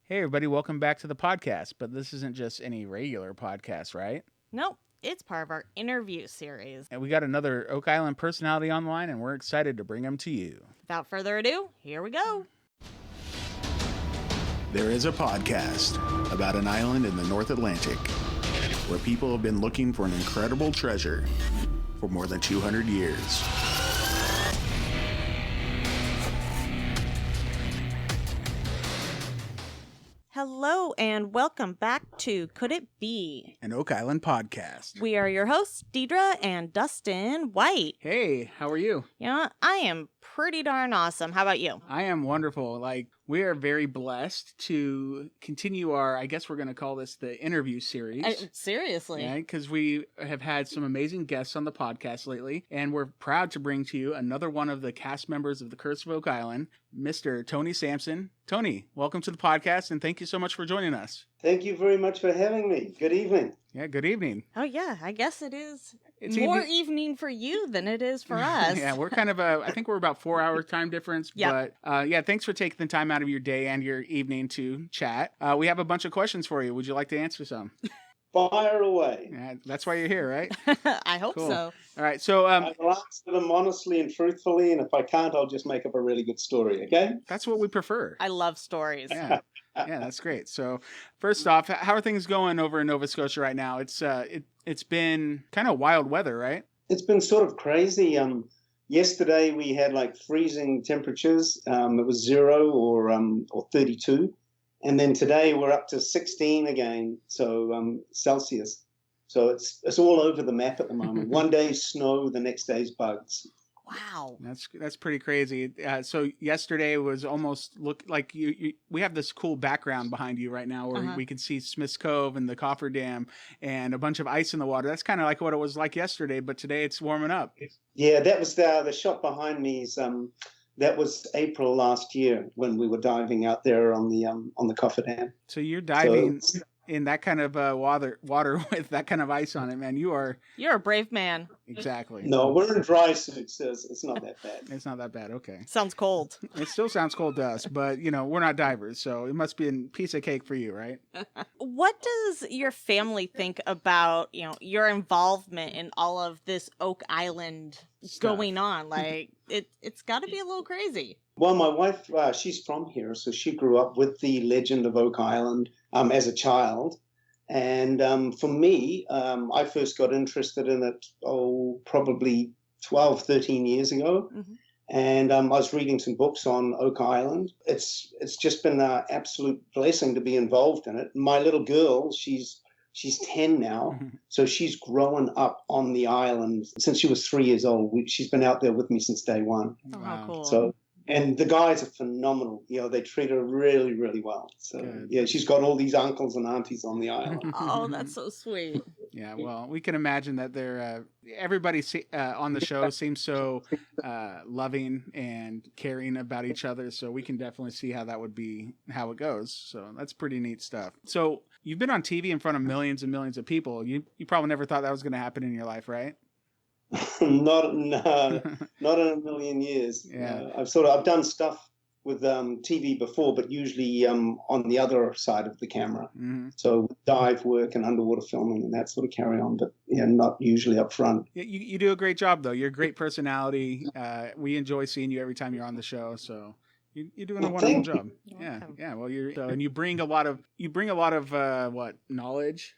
Hey, everybody, welcome back to the podcast. But this isn't just any regular podcast, right? Nope, it's part of our interview series. And we got another Oak Island personality online, and we're excited to bring them to you. Without further ado, here we go. There is a podcast about an island in the North Atlantic where people have been looking for an incredible treasure for more than 200 years. Hello and welcome back to Could It Be? An Oak Island podcast. We are your hosts, Deidre and Dustin White. Hey, how are you? You know, I am pretty darn awesome. How about you? I am wonderful. We are very blessed to continue our, I guess we're going to call this the interview series. Seriously. Yeah, because we have had some amazing guests on the podcast lately, and we're proud to bring to you another one of the cast members of The Curse of Oak Island, Mr. Tony Sampson. Tony, welcome to the podcast, and thank you so much for joining us. Thank you very much for having me. Good evening. Yeah, good evening. Oh, yeah, I guess it's It's more evening for you than it is for us. Yeah, we're kind of I think we're about 4 hour time difference. Yep. But yeah, thanks for taking the time out of your day and your evening to chat. We have a bunch of questions for you. Would you like to answer some? Fire away. Yeah, that's why you're here, right? I hope Cool. so. All right, so I will answer them honestly and truthfully, and if I can't, I'll just make up a really good story, okay? that's what we prefer. I love stories. Yeah. Yeah, that's great. So first off, how are things going over in Nova Scotia right now? It's been kind of wild weather, right? It's been sort of crazy. Yesterday we had like freezing temperatures. It was 0 or 32. And then today we're up to 16 again, so Celsius. So it's all over the map at the moment. One day's snow, the next day's bugs. Wow. That's pretty crazy. So yesterday was almost look like we have this cool background behind you right now where we can see Smith's Cove and the Coffer Dam and a bunch of ice in the water. That's kind of like what it was like yesterday, but today it's warming up. Yeah, that was the shot behind me is that was April last year when we were diving out there on the Coffer Dam. So you're diving in that kind of water with that kind of ice on it, man. You're a brave man. Exactly. No, we're in dry suits. So it's not that bad. It's not that bad. Okay. Sounds cold. It still sounds cold to us, but we're not divers, so it must be a piece of cake for you, right? What does your family think about, your involvement in all of this Oak Island going on? Like, it's got to be a little crazy. Well, my wife, she's from here, so she grew up with the legend of Oak Island as a child. And for me, I first got interested in it, probably 12, 13 years ago. Mm-hmm. And I was reading some books on Oak Island. It's just been an absolute blessing to be involved in it. My little girl, she's 10 now, so she's grown up on the island since she was 3 years old. She's been out there with me since day one. Oh, wow. How cool. So, and the guys are phenomenal. They treat her really, really well. So, good. Yeah, she's got all these uncles and aunties on the island. Oh, that's so sweet. Yeah, well, we can imagine that everybody on the show seems so loving and caring about each other. So we can definitely see how that would be, how it goes. So that's pretty neat stuff. So you've been on TV in front of millions and millions of people. You probably never thought that was going to happen in your life, right? Not in a million years. Yeah. I've done stuff with TV before, but usually on the other side of the camera. Mm-hmm. So dive work and underwater filming and that sort of carry on, but not usually up front. You do a great job though. You're a great personality. We enjoy seeing you every time you're on the show. So you're doing a wonderful job. Yeah. Well, and you bring a lot of what knowledge.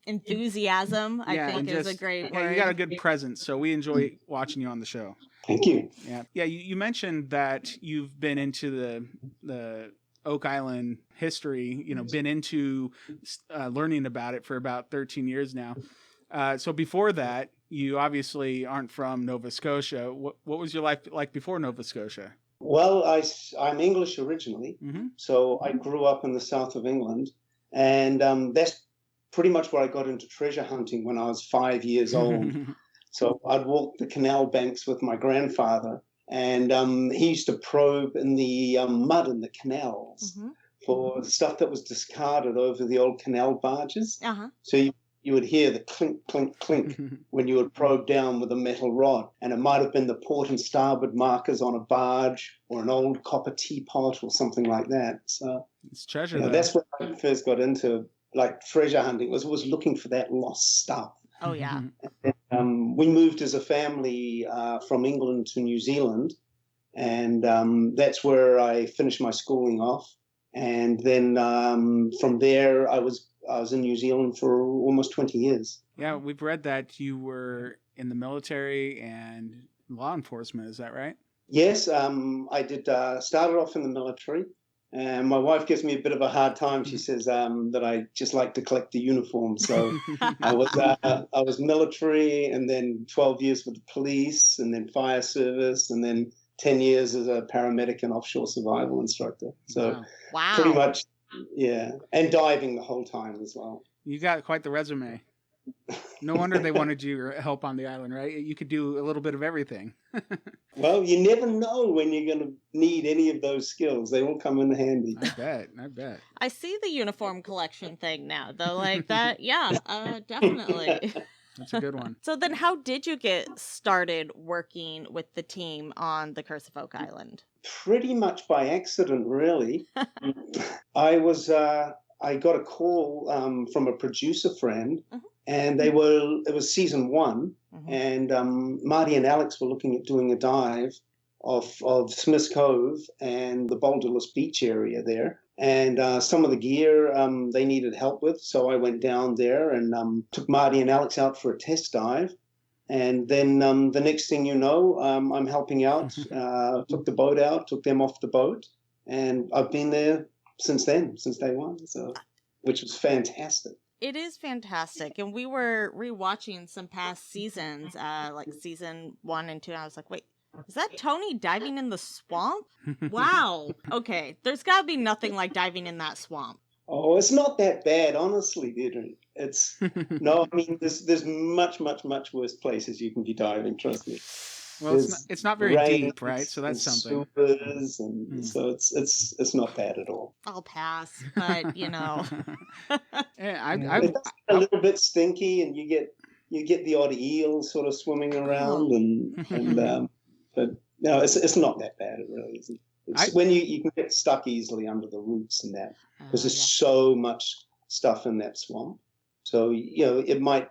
Enthusiasm, I think, is a great word. Yeah, you got a good presence, so we enjoy watching you on the show. Thank you. Yeah. You mentioned that you've been into the Oak Island history. Been into learning about it for about 13 years now. So before that, you obviously aren't from Nova Scotia. What was your life like before Nova Scotia? Well, I'm English originally, so I grew up in the south of England, and that's pretty much where I got into treasure hunting when I was 5 years old. So I'd walk the canal banks with my grandfather, and he used to probe in the mud in the canals for stuff that was discarded over the old canal barges. So you would hear the clink, clink, clink when you would probe down with a metal rod. And it might have been the port and starboard markers on a barge or an old copper teapot or something like that. So It's treasure. Yeah, that's when I first got into like treasure hunting. Was looking for that lost stuff. Oh yeah. We moved as a family from England to New Zealand, and that's where I finished my schooling off. And then from there, I was in New Zealand for almost 20 years. Yeah, we've read that you were in the military and law enforcement. Is that right? Yes, I did. Started off in the military, and my wife gives me a bit of a hard time. She says that I just like to collect the uniform. So I was military, and then 12 years with the police, and then fire service, and then 10 years as a paramedic and offshore survival instructor. So wow. Pretty much, yeah, and diving the whole time as well. You got quite the resume. No wonder they wanted your help on the island, right? You could do a little bit of everything. Well, you never know when you're going to need any of those skills. They all come in handy. I bet. I see the uniform collection thing now, though. Like that, yeah, definitely. That's a good one. So then how did you get started working with the team on the Curse of Oak Island? Pretty much by accident, really. I got a call from a producer friend, and it was season 1, and Marty and Alex were looking at doing a dive of Smith's Cove and the Boulderless Beach area there. And some of the gear they needed help with, so I went down there and took Marty and Alex out for a test dive. And then the next thing you know, I'm helping out, took the boat out, took them off the boat, and I've been there since then, since day one, so which was fantastic. It is fantastic. And we were rewatching some past seasons, like season 1 and 2, and I was like, wait, is that Tony diving in the swamp? Wow. Okay, there's got to be nothing like diving in that swamp. Oh, it's not that bad, honestly, Deirdre. It's no, I mean, there's much worse places you can be diving. Trust me. Well, it's not very deep, right? So that's something. Supers and so it's not bad at all. I'll pass, but Yeah, it's a little bit stinky, and you get the odd eel sort of swimming around, but no, it's not that bad. It really isn't. It's when you can get stuck easily under the roots and that, because there's so much stuff in that swamp. So you might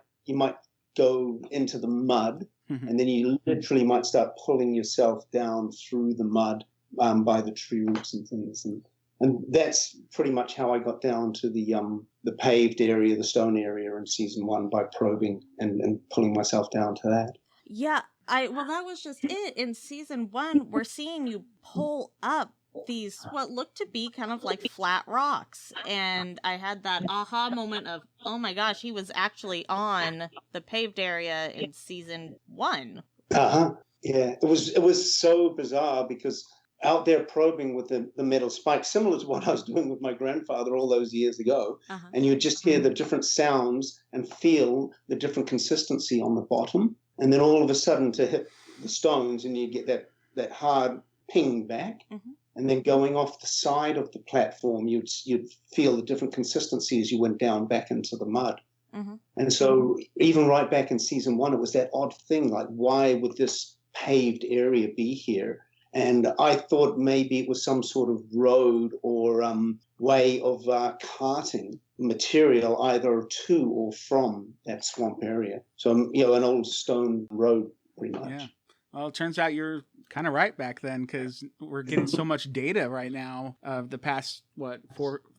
go into the mud, and then you literally might start pulling yourself down through the mud by the tree roots and things, and that's pretty much how I got down to the paved area, the stone area in season 1 by probing and pulling myself down to that. Yeah. Well, that was just it. In season 1, we're seeing you pull up these, what look to be kind of like flat rocks. And I had that aha moment of, oh my gosh, he was actually on the paved area in season 1. Yeah. It was so bizarre because out there probing with the metal spikes, similar to what I was doing with my grandfather all those years ago, and you just hear the different sounds and feel the different consistency on the bottom. And then all of a sudden to hit the stones and you get that hard ping back. And then going off the side of the platform, you'd feel the different consistency as you went down back into the mud. And so even right back in season 1, it was that odd thing, like, why would this paved area be here? And I thought maybe it was some sort of road or way of carting material either to or from that swamp area. So, an old stone road, pretty much. Yeah. Well, it turns out you're kind of right back then, because we're getting so much data right now of the past, 3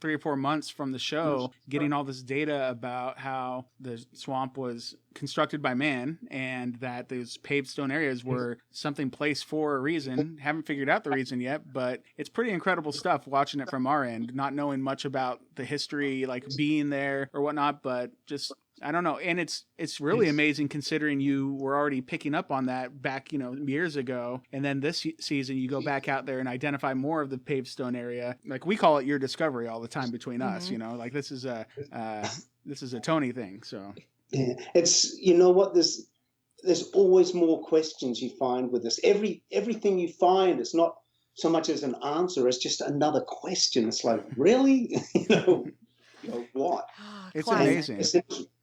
or 4 months from the show, getting all this data about how the swamp was constructed by man and that those paved stone areas were something placed for a reason. Haven't figured out the reason yet, but it's pretty incredible stuff watching it from our end, not knowing much about the history, like being there or whatnot, but just, I don't know. And it's really amazing considering you were already picking up on that back, years ago. And then this season you go back out there and identify more of the paved stone area. Like we call it your discovery all the time between us, like this is a Tony thing. So yeah, it's, what, there's always more questions you find with this. Everything you find is not so much as an answer, it's just another question. It's like, really? What? It's amazing.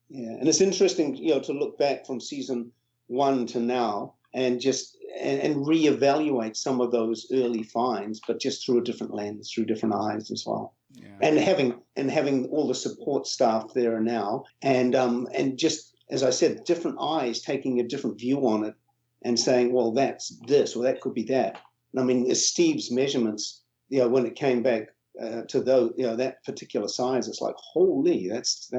And it's interesting, to look back from season 1 to now and just and reevaluate some of those early finds, but just through a different lens, through different eyes as well. and having all the support staff there now, and just as I said, different eyes taking a different view on it and saying, well, that's this or that could be that. And I mean, Steve's measurements, when it came back to those, that particular size, it's like, holy, that's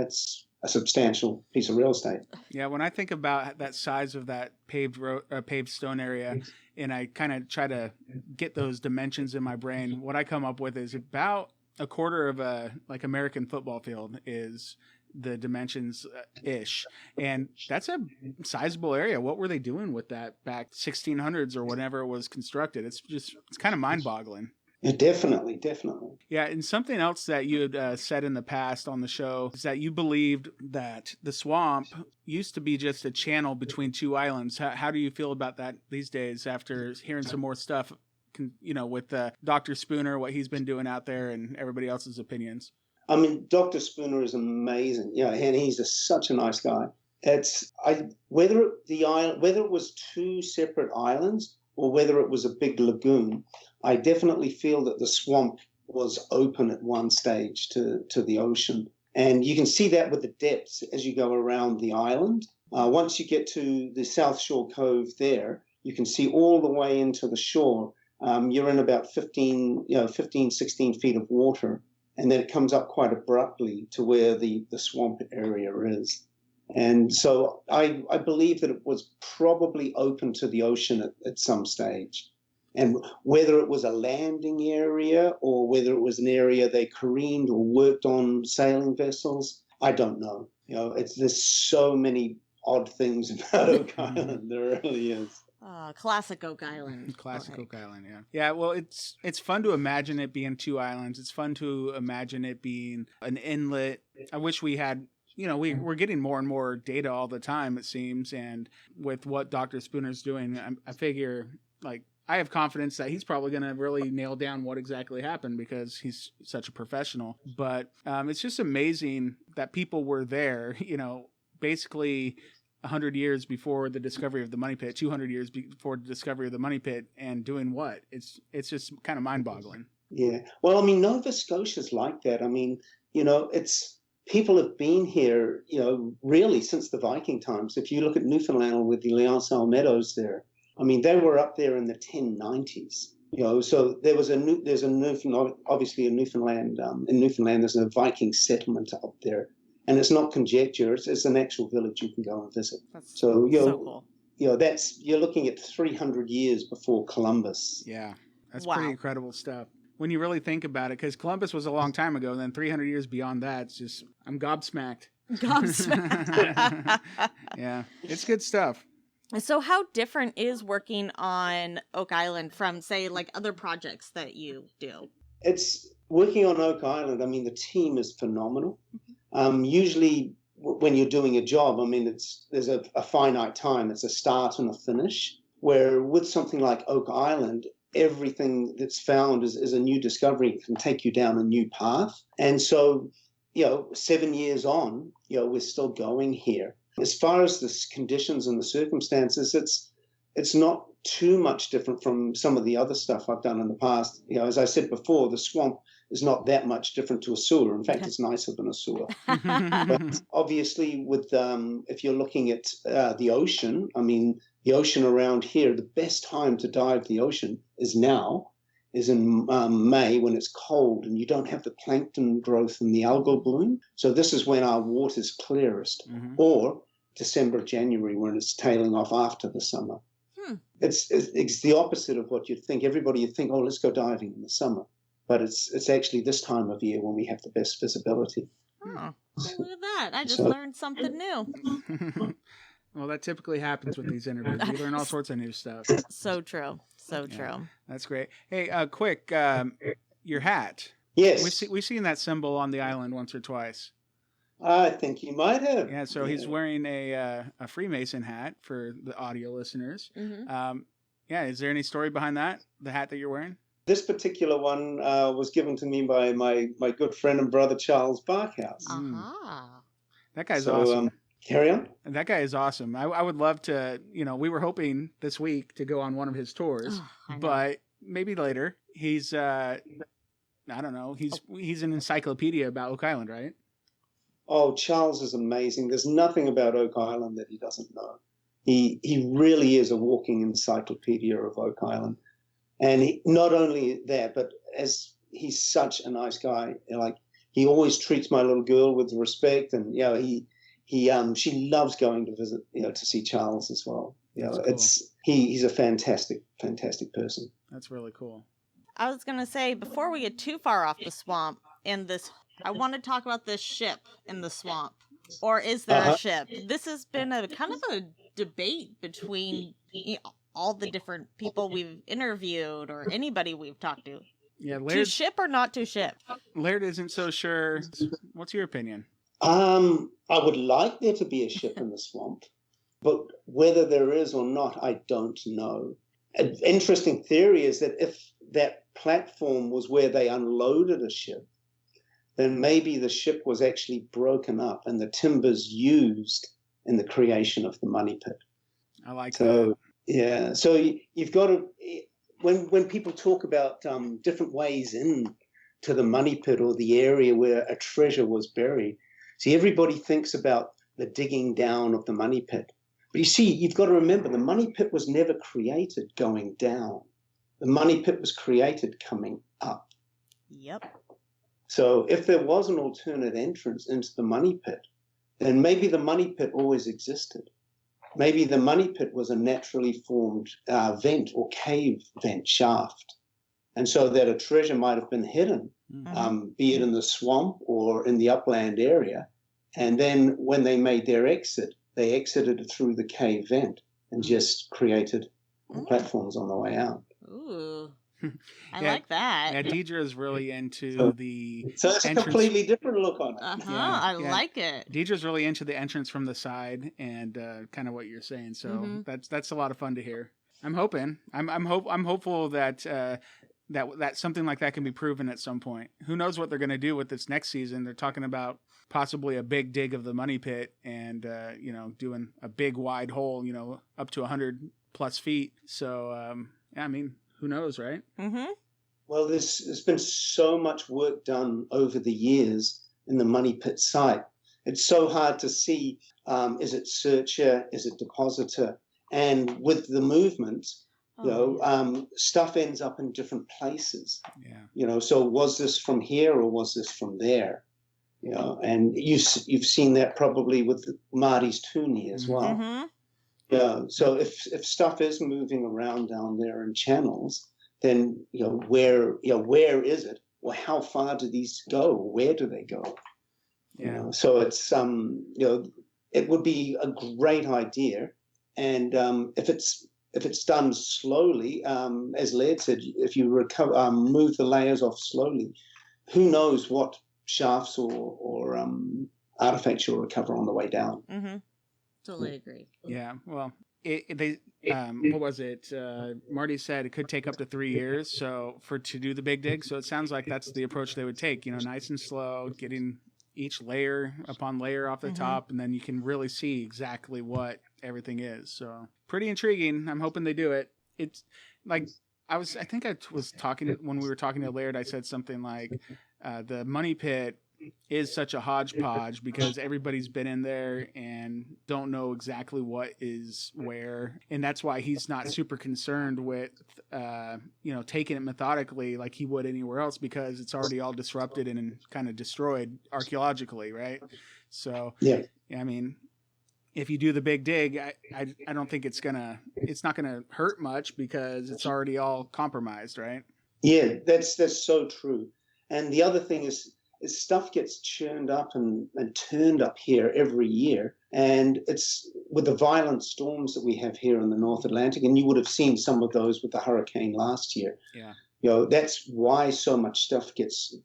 a substantial piece of real estate. Yeah, when I think about that size of that paved stone area, and I kind of try to get those dimensions in my brain, what I come up with is about a quarter of a American football field is the dimensions ish, and that's a sizable area. What were they doing with that back 1600s or whenever it was constructed? It's kind of mind-boggling. Yeah, definitely. Yeah, and something else that you had said in the past on the show is that you believed that the swamp used to be just a channel between two islands. How do you feel about that these days after hearing some more stuff, with Dr. Spooner, what he's been doing out there, and everybody else's opinions? I mean, Dr. Spooner is amazing, and he's such a nice guy. Whether it was two separate islands or whether it was a big lagoon, I definitely feel that the swamp was open at one stage to the ocean. And you can see that with the depths as you go around the island. Once you get to the South Shore Cove there, you can see all the way into the shore. You're in about 15, 16 feet of water. And then it comes up quite abruptly to where the swamp area is. And so I believe that it was probably open to the ocean at some stage. And whether it was a landing area or whether it was an area they careened or worked on sailing vessels, I don't know. There's so many odd things about Oak Island. There really is. Classic Oak Island. Classic Oak Island, yeah. Yeah, well, it's fun to imagine it being two islands. It's fun to imagine it being an inlet. I wish we had, we're getting more and more data all the time, it seems. And with what Dr. Spooner's doing, I figure, I have confidence that he's probably going to really nail down what exactly happened because he's such a professional. But it's just amazing that people were there, basically 100 years before the discovery of the money pit, 200 years before the discovery of the money pit, and doing what? It's just kind of mind-boggling. Yeah. Well, I mean, Nova Scotia's like that. I mean, people have been here, really since the Viking times. If you look at Newfoundland with the Liancel Meadows there, I mean, they were up there in the 1090s. So there's a Newfoundland, obviously in Newfoundland, there's a Viking settlement up there. And it's not conjecture; it's an actual village you can go and visit. That's so cool. You're looking at 300 years before Columbus. Yeah, that's pretty incredible stuff when you really think about it. Because Columbus was a long time ago, and then 300 years beyond that, it's just I'm gobsmacked. Yeah, it's good stuff. So, how different is working on Oak Island from, say, other projects that you do? It's working on Oak Island. I mean, the team is phenomenal. Usually when you're doing a job, I mean, there's a finite time. It's a start and a finish, where with something like Oak Island, everything that's found is a new discovery. It can take you down a new path. And so, 7 years on, we're still going here. As far as the conditions and the circumstances, it's not too much different from some of the other stuff I've done in the past. As I said before, the swamp is not that much different to a sewer. In fact, it's nicer than a sewer. But obviously, with if you're looking at the ocean, I mean, the ocean around here, the best time to dive the ocean is in May when it's cold and you don't have the plankton growth and the algal bloom. So this is when our water's clearest, or December, January, when it's tailing off after the summer. It's the opposite of what you'd think. Everybody would think, oh, let's go diving in the summer. But it's actually this time of year when we have the best visibility. Oh, look at that. I just learned something new. Well, that typically happens with these interviews. We learn all sorts of new stuff. So true. So true. That's great. Hey, quick, your hat. Yes. We've seen that symbol on the island once or twice. I think you might have. Yeah, so he's wearing a Freemason hat for the audio listeners. Is there any story behind that, the hat that you're wearing? This particular one was given to me by my good friend and brother, Charles Barkhouse. That guy's awesome. Carry on. That guy is awesome. I would love to, we were hoping this week to go on one of his tours, but maybe later. He's I don't know. He's an encyclopedia about Oak Island, right? Oh, Charles is amazing. There's nothing about Oak Island that he doesn't know. He really is a walking encyclopedia of Oak Island. And not only that, but as he's such a nice guy, like he always treats my little girl with respect, and she loves going to visit, to see Charles as well. Cool. He's a fantastic person. That's really cool. I was gonna say, before we get too far off the swamp in this, I want to talk about this ship in the swamp. Or is there a ship? This has been a kind of a debate between all the different people we've interviewed or anybody we've talked to. Yeah, to ship or not to ship? Laird isn't so sure. What's your opinion? I would like there to be a ship in the swamp, but whether there is or not, I don't know. An interesting theory is that if that platform was where they unloaded a ship, then maybe the ship was actually broken up and the timbers used in the creation of the money pit. I like that. Yeah. So you've got to, when people talk about different ways into the money pit or the area where a treasure was buried, see, everybody thinks about the digging down of the money pit. But you see, you've got to remember the money pit was never created going down. The money pit was created coming up. Yep. So if there was an alternate entrance into the money pit, then maybe the money pit always existed. Maybe the money pit was a naturally formed vent or cave vent shaft. And so that a treasure might have been hidden, be it in the swamp or in the upland area. And then when they made their exit, they exited through the cave vent and just created platforms on the way out. Ooh. I like that. Yeah, Deidre is really into the So it's a completely different look on it. I like it. Deidre's really into the entrance from the side and kind of what you're saying. So that's a lot of fun to hear. I'm hoping. I'm hopeful that that something like that can be proven at some point. Who knows what they're going to do with this next season? They're talking about possibly a big dig of the money pit and doing a big wide hole, up to 100+ feet. So I mean, who knows, right? Well, there's been so much work done over the years in the money pit site. It's so hard to see, is it searcher, is it depositor? And with the movement, stuff ends up in different places. Yeah. So was this from here or was this from there? And you've seen that probably with Marty's Toonie as well. Yeah. So if stuff is moving around down there in channels, then where is it, or how far do these go? Where do they go? Yeah. So it's it would be a great idea, and if it's done slowly, as Laird said, if you move the layers off slowly, who knows what shafts or artifacts you'll recover on the way down. Totally agree. Yeah, well, what was it? Marty said it could take up to 3 years to do the big dig. So it sounds like that's the approach they would take. Nice and slow, getting each layer upon layer off the top, and then you can really see exactly what everything is. So pretty intriguing. I'm hoping they do it. It's like I was talking when we were talking to Laird. I said something like the money pit is such a hodgepodge because everybody's been in there and don't know exactly what is where, and that's why he's not super concerned with taking it methodically like he would anywhere else, because it's already all disrupted and kind of destroyed archaeologically, right? So yeah, I mean, if you do the big dig, I don't think it's not gonna hurt much because it's already all compromised, right? Yeah, that's so true. And the other thing is stuff gets churned up and turned up here every year. And it's with the violent storms that we have here in the North Atlantic, and you would have seen some of those with the hurricane last year. Yeah. That's why so much stuff gets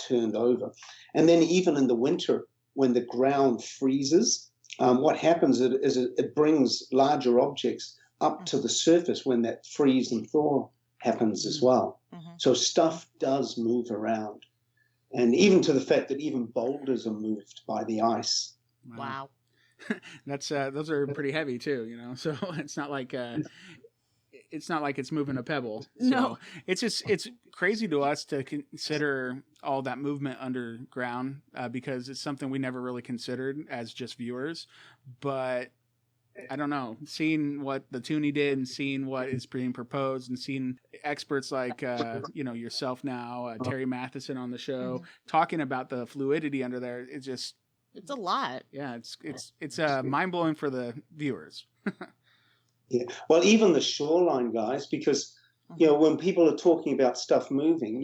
turned over. And then even in the winter, when the ground freezes, what happens is it brings larger objects up to the surface when that freeze and thaw happens as well. So stuff does move around. And even to the fact that even boulders are moved by the ice. Wow. That's those are pretty heavy too, So it's not like it's not like it's moving a pebble. No. So it's crazy to us to consider all that movement underground because it's something we never really considered as just viewers. But I don't know, seeing what the Toonie did and seeing what is being proposed and seeing experts like, yourself now, Terry Matheson on the show, talking about the fluidity under there, it's a lot. Yeah, it's mind-blowing for the viewers. Yeah. Well, even the shoreline guys, because, when people are talking about stuff moving,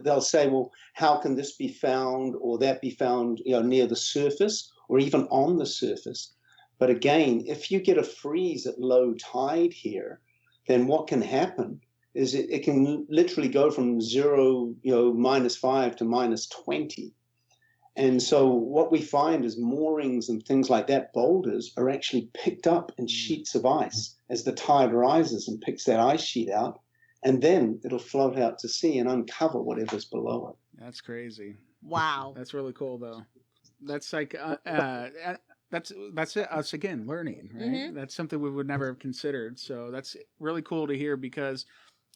they'll say, well, how can this be found or that be found, near the surface or even on the surface? But again, if you get a freeze at low tide here, then what can happen is it can literally go from zero, -5 to -20. And so what we find is moorings and things like that, boulders, are actually picked up in sheets of ice as the tide rises and picks that ice sheet out. And then it'll float out to sea and uncover whatever's below it. That's crazy. Wow. That's really cool, though. That's like... That's it, us again learning, right? Mm-hmm. That's something we would never have considered. So that's really cool to hear because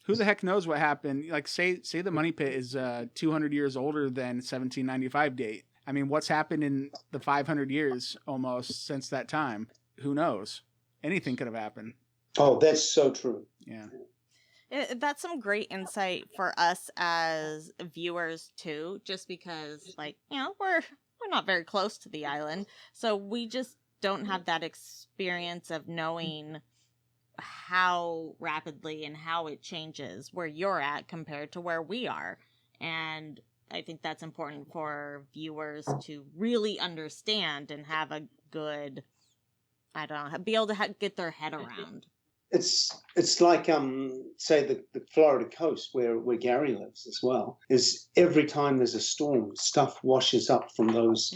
who the heck knows what happened? Like say the money pit is 200 years older than 1795 date. I mean, what's happened in the 500 years almost since that time? Who knows? Anything could have happened. Oh, that's so true. Yeah. That's some great insight for us as viewers too, just because we're not very close to the island, so we just don't have that experience of knowing how rapidly and how it changes where you're at compared to where we are. And I think that's important for viewers to really understand and have a good, be able to get their head around. It's like say the Florida coast where Gary lives as well, is every time there's a storm, stuff washes up from those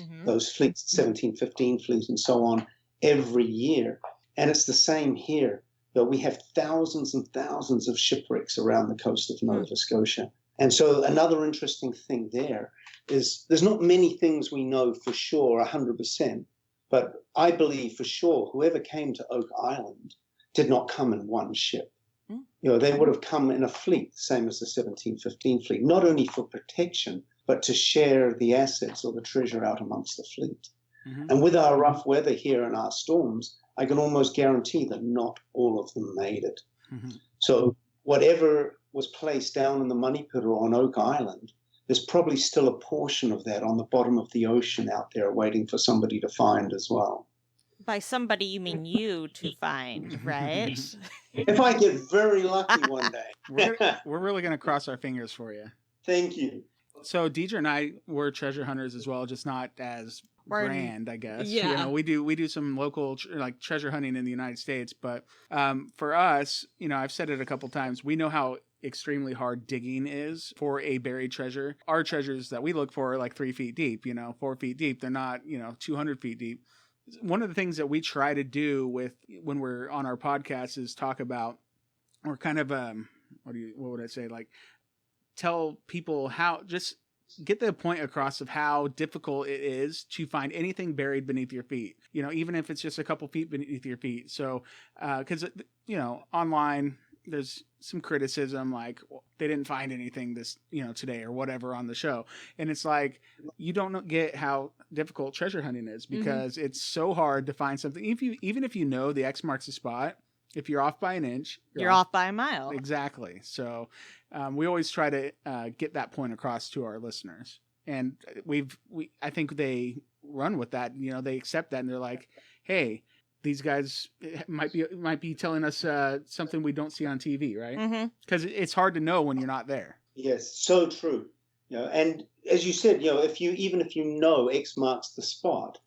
fleets, 1715 fleet and so on, every year. And it's the same here. But we have thousands and thousands of shipwrecks around the coast of Nova Scotia. And so another interesting thing there is there's not many things we know for sure 100%, but I believe for sure whoever came to Oak Island did not come in one ship. They would have come in a fleet, same as the 1715 fleet, not only for protection, but to share the assets or the treasure out amongst the fleet. Mm-hmm. And with our rough weather here and our storms, I can almost guarantee that not all of them made it. Mm-hmm. So whatever was placed down in the money pit or on Oak Island, there's probably still a portion of that on the bottom of the ocean out there waiting for somebody to find as well. By somebody, you mean you to find, right? If I get very lucky one day. We're really going to cross our fingers for you. Thank you. So Deidre and I were treasure hunters as well, just not as grand, I guess. Yeah. We do some local treasure hunting in the United States, but for us, I've said it a couple times, we know how extremely hard digging is for a buried treasure. Our treasures that we look for are like 3 feet deep, 4 feet deep. They're not, 200 feet deep. One of the things that we try to do when we're on our podcast is talk about, or kind of, what would I say? Like tell people how, just get the point across of how difficult it is to find anything buried beneath your feet, even if it's just a couple feet beneath your feet. So, cause online, there's some criticism like they didn't find anything this today or whatever on the show, and it's like you don't get how difficult treasure hunting is because it's so hard to find something. Even if the X marks the spot, if you're off by an inch, you're off by a mile. Exactly. So we always try to get that point across to our listeners, and I think they run with that. They accept that, and they're like, hey, these guys might be telling us something we don't see on TV, right? Because it's hard to know when you're not there. Yes, so true. And as you said, if you know X marks the spot,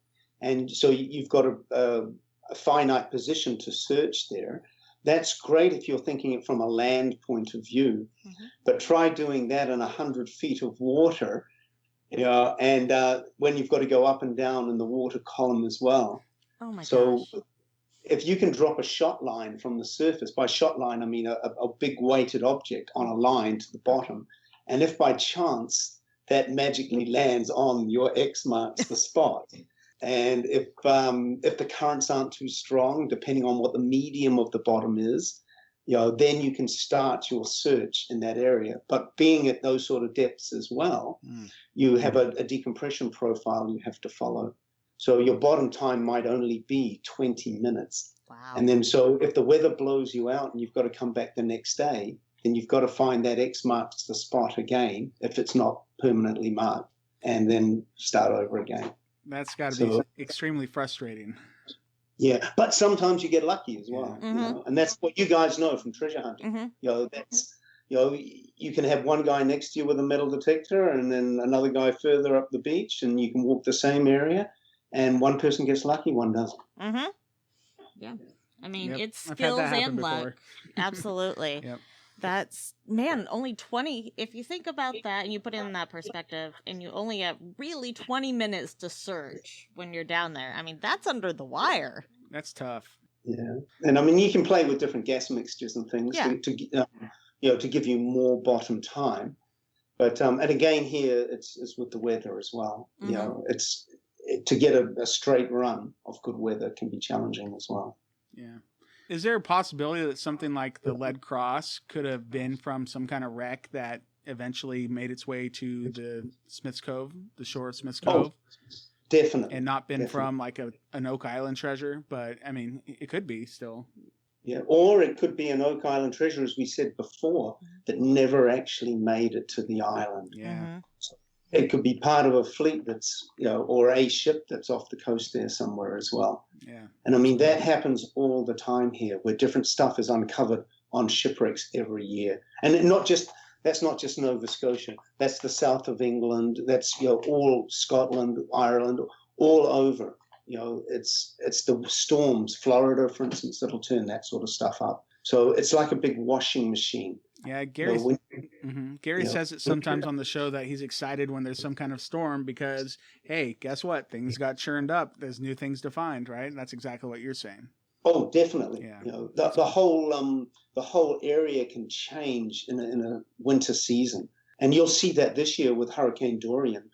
and so you've got a finite position to search there, that's great if you're thinking it from a land point of view. But try doing that in 100 feet of water, and when you've got to go up and down in the water column as well. Oh my so gosh. If you can drop a shot line from the surface, by shot line I mean a big weighted object on a line to the bottom, and if by chance that magically lands on your X marks the spot, and if the currents aren't too strong, depending on what the medium of the bottom is, then you can start your search in that area. But being at those sort of depths as well, you have a decompression profile you have to follow. So your bottom time might only be 20 minutes. Wow. And then so if the weather blows you out and you've got to come back the next day, then you've got to find that X marks the spot again, if it's not permanently marked, and then start over again. That's got to be extremely frustrating. Yeah, but sometimes you get lucky as well, and that's what you guys know from treasure hunting. That's you can have one guy next to you with a metal detector, and then another guy further up the beach, and you can walk the same area, and one person gets lucky, one doesn't. Yeah, I mean, it's skills and luck. Absolutely. Yep. That's, man, only 20. If you think about that and you put it in that perspective, and you only have really 20 minutes to search when you're down there, I mean, that's under the wire. That's tough. Yeah, and I mean, you can play with different gas mixtures and things to give you more bottom time. But and again, here it's with the weather as well. It's to get a straight run of good weather can be challenging as well. Yeah. Is there a possibility that something like the Lead Cross could have been from some kind of wreck that eventually made its way to the Smith's Cove, the shore of Smith's Cove? Definitely. And not been from like an Oak Island treasure, but I mean, it could be still. Yeah, or it could be an Oak Island treasure, as we said before, that never actually made it to the island. Yeah. So it could be part of a fleet that's, or a ship that's off the coast there somewhere as well. Yeah. And I mean, that happens all the time here, where different stuff is uncovered on shipwrecks every year. And that's not just Nova Scotia. That's the south of England. That's, all Scotland, Ireland, all over. It's the storms, Florida, for instance, that'll turn that sort of stuff up. So it's like a big washing machine. Yeah, Gary says it sometimes on the show that he's excited when there's some kind of storm because, hey, guess what? Things got churned up. There's new things to find, right? And that's exactly what you're saying. Oh, definitely. Yeah. The whole area can change in a winter season, and you'll see that this year with Hurricane Dorian.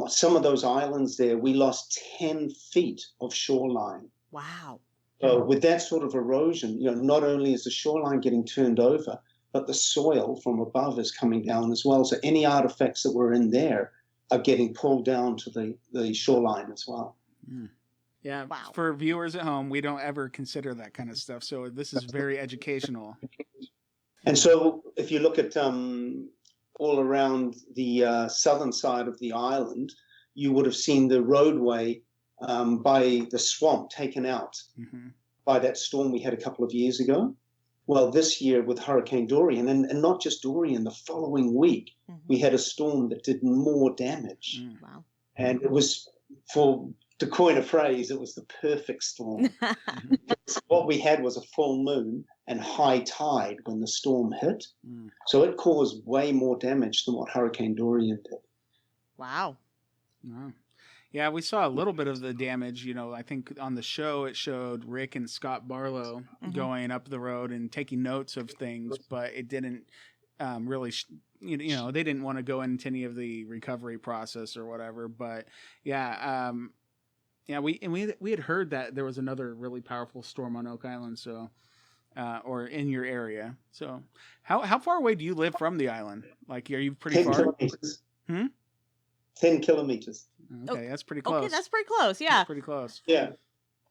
Some of those islands there, we lost 10 feet of shoreline. Wow. So with that sort of erosion, not only is the shoreline getting turned over, but the soil from above is coming down as well. So any artifacts that were in there are getting pulled down to the shoreline as well. Yeah. Wow. For viewers at home, we don't ever consider that kind of stuff. So this is very educational. And so if you look at all around the southern side of the island, you would have seen the roadway by the swamp taken out by that storm we had a couple of years ago. Well, this year with Hurricane Dorian, and not just Dorian, the following week, we had a storm that did more damage. Wow. And it was, to coin a phrase, it was the perfect storm. What we had was a full moon and high tide when the storm hit. So it caused way more damage than what Hurricane Dorian did. Wow. Yeah, we saw a little bit of the damage. I think on the show it showed Rick and Scott Barlow going up the road and taking notes of things, but it didn't really, they didn't want to go into any of the recovery process or whatever. But yeah, we had heard that there was another really powerful storm on Oak Island, so or in your area. So how far away do you live from the island? Like, are you pretty 10 far? kilometers. 10 kilometers. Okay, that's pretty close. Okay, that's pretty close. Yeah, that's pretty close. Yeah,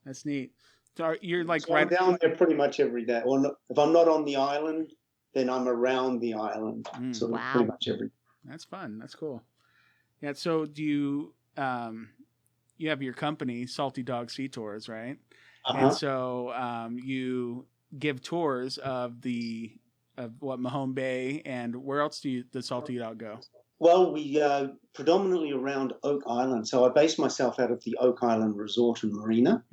that's neat. So you're like I'm down there pretty much every day. Or if I'm not on the island, then I'm around the island. So pretty much every day. That's fun. That's cool. Yeah. So do you you have your company, Salty Dog Sea Tours, right? And so you give tours of Mahone Bay, and where else does Salty Dog go? Well, we predominantly around Oak Island. So I base myself out of the Oak Island Resort and Marina.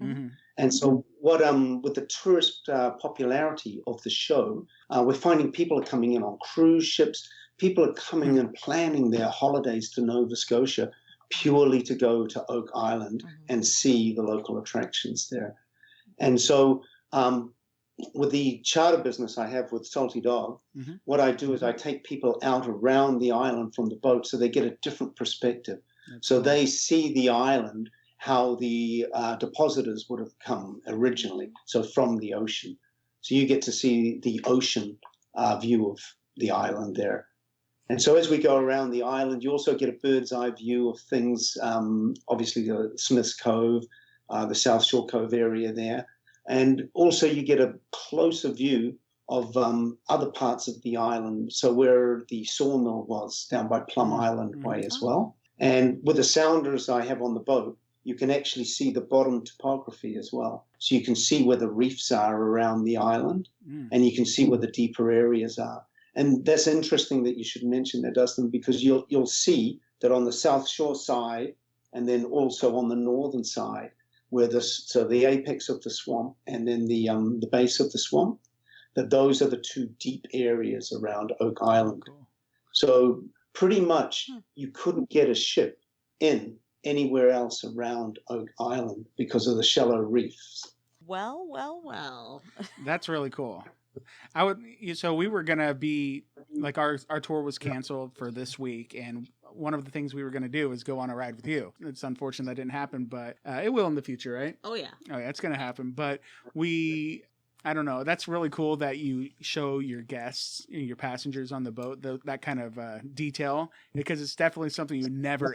And so with the tourist popularity of the show, we're finding people are coming in on cruise ships. People are coming and planning their holidays to Nova Scotia purely to go to Oak Island and see the local attractions there. And so with the charter business I have with Salty Dog, what I do is I take people out around the island from the boat so they get a different perspective. So they see the island, how the depositors would have come originally, so from the ocean. So you get to see the ocean view of the island there. And so as we go around the island, you also get a bird's eye view of things, obviously the Smith's Cove, the South Shore Cove area there. And also you get a closer view of other parts of the island. So where the sawmill was down by Plum Island Way as well. And with the sounders I have on the boat, you can actually see the bottom topography as well. So you can see where the reefs are around the island, and you can see where the deeper areas are. And that's interesting that you should mention that, Dustin, because you'll see that on the South Shore side, and then also on the northern side, where the apex of the swamp and then the base of the swamp, that those are the two deep areas around Oak Island. Cool. So pretty much you couldn't get a ship in anywhere else around Oak Island because of the shallow reefs. Well. That's really cool. So we were gonna be like our tour was canceled for this week, and one of the things we were gonna do is go on a ride with you. It's unfortunate that didn't happen, but it will in the future, right? Oh yeah, it's gonna happen. But I don't know. That's really cool that you show your guests, your passengers on the boat, that kind of detail, because it's definitely something you never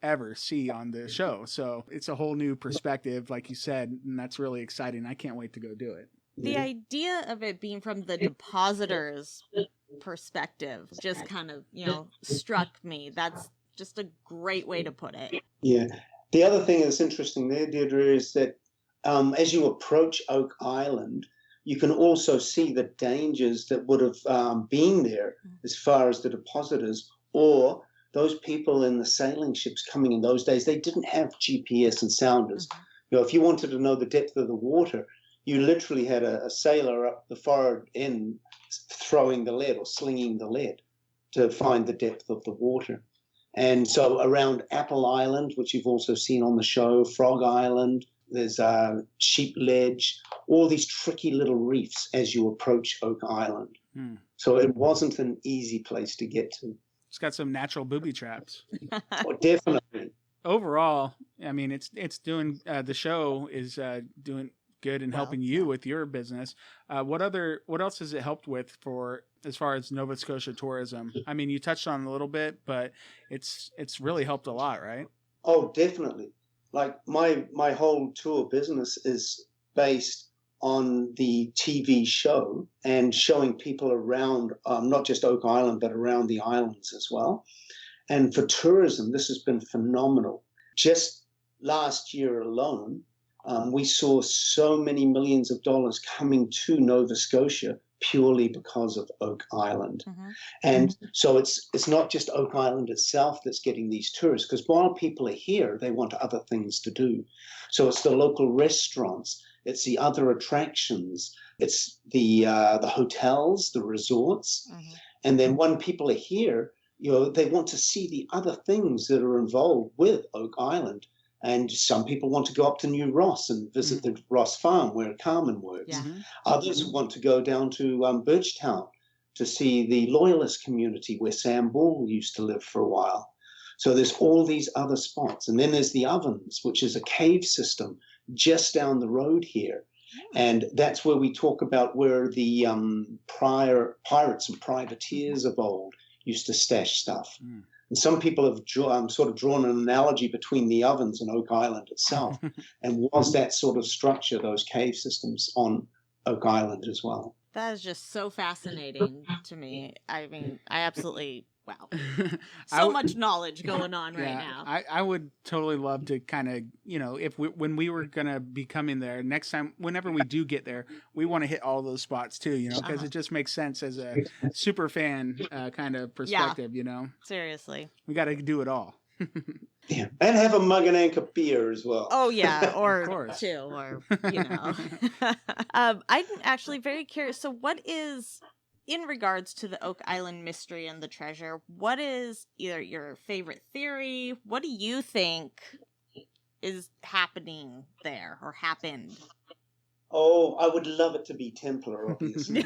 ever see on the show. So it's a whole new perspective, like you said, and that's really exciting. I can't wait to go do it. The idea of it being from the depositor's perspective just kind of, struck me. That's just a great way to put it. Yeah. The other thing that's interesting there, Deirdre, is that as you approach Oak Island, you can also see the dangers that would have been there as far as the depositors or those people in the sailing ships coming in those days. They didn't have GPS and sounders. If you wanted to know the depth of the water, you literally had a sailor up the forward end throwing the lead or slinging the lead to find the depth of the water. And so around Apple Island, which you've also seen on the show, Frog Island, there's Sheep Ledge, all these tricky little reefs as you approach Oak Island. So it wasn't an easy place to get to. It's got some natural booby traps. Oh, definitely. Overall, I mean, it's doing the show is doing good and helping you with your business. What else has it helped with for as far as Nova Scotia tourism? I mean, you touched on it a little bit, but it's really helped a lot, right? Oh, definitely. Like my whole tour business is based on the TV show and showing people around, not just Oak Island, but around the islands as well. And for tourism, this has been phenomenal. Just last year alone, we saw so many millions of dollars coming to Nova Scotia purely because of Oak Island. And so it's not just Oak Island itself that's getting these tourists, because while people are here, they want other things to do. So it's the local restaurants, it's the other attractions, it's the hotels, the resorts. And then when people are here, they want to see the other things that are involved with Oak Island. And some people want to go up to New Ross and visit the Ross Farm where Carmen works. Others want to go down to Birchtown to see the Loyalist community where Sam Ball used to live for a while. So there's all these other spots. And then there's the Ovens, which is a cave system just down the road here. And that's where we talk about where the pirates and privateers of old used to stash stuff. And some people have sort of drawn an analogy between the Ovens and Oak Island itself. And was that sort of structure, those cave systems on Oak Island as well? That is just so fascinating to me. I mean, I absolutely, wow. So much knowledge going on right now. I would totally love to kind of, when we were going to be coming there next time, whenever we do get there, we want to hit all those spots too, because it just makes sense as a super fan kind of perspective, Seriously. We got to do it all. Yeah, and have a mug and anchor beer as well. Oh yeah, or two, or I'm actually very curious. So, what is, in regards to the Oak Island mystery and the treasure, what is either your favorite theory? What do you think is happening there or happened? Oh, I would love it to be Templar, obviously.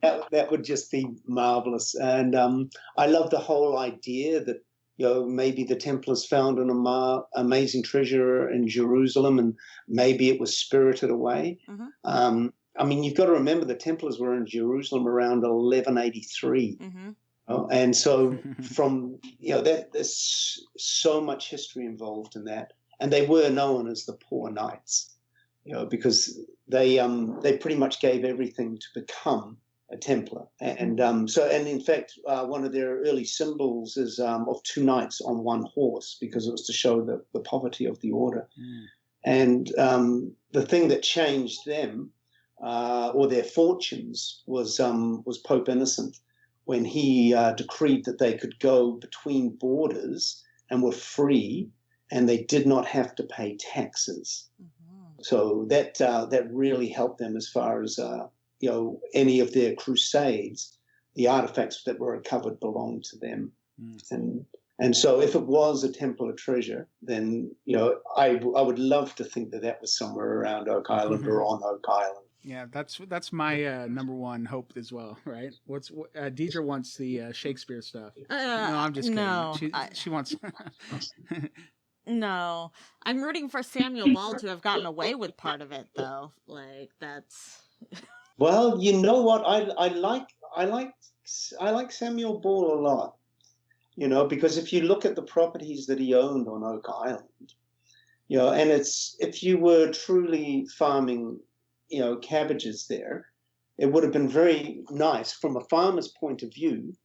That would just be marvelous, and I love the whole idea that. Maybe the Templars found an amazing treasure in Jerusalem, and maybe it was spirited away. I I mean, you've got to remember the Templars were in Jerusalem around 1183. Mm-hmm. And so from, there's so much history involved in that. And they were known as the Poor Knights, because they pretty much gave everything to become a Templar. And in fact, one of their early symbols is of two knights on one horse, because it was to show the poverty of the order. Mm. And the thing that changed them, or their fortunes, was Pope Innocent, when he decreed that they could go between borders and were free, and they did not have to pay taxes. Mm-hmm. So that really helped them as far as any of their crusades. The artifacts that were recovered belonged to them. Mm. And so if it was a Templar treasure, then I would love to think that was somewhere around Oak Island or on Oak Island. Yeah, that's my number one hope as well, right? Deidre wants the Shakespeare stuff. No, I'm just kidding. No, she wants. No, I'm rooting for Samuel Ball to have gotten away with part of it, though. Like that's. Well, you know what? I like Samuel Ball a lot. Because if you look at the properties that he owned on Oak Island, and if you were truly farming, cabbages there, it would have been very nice from a farmer's point of view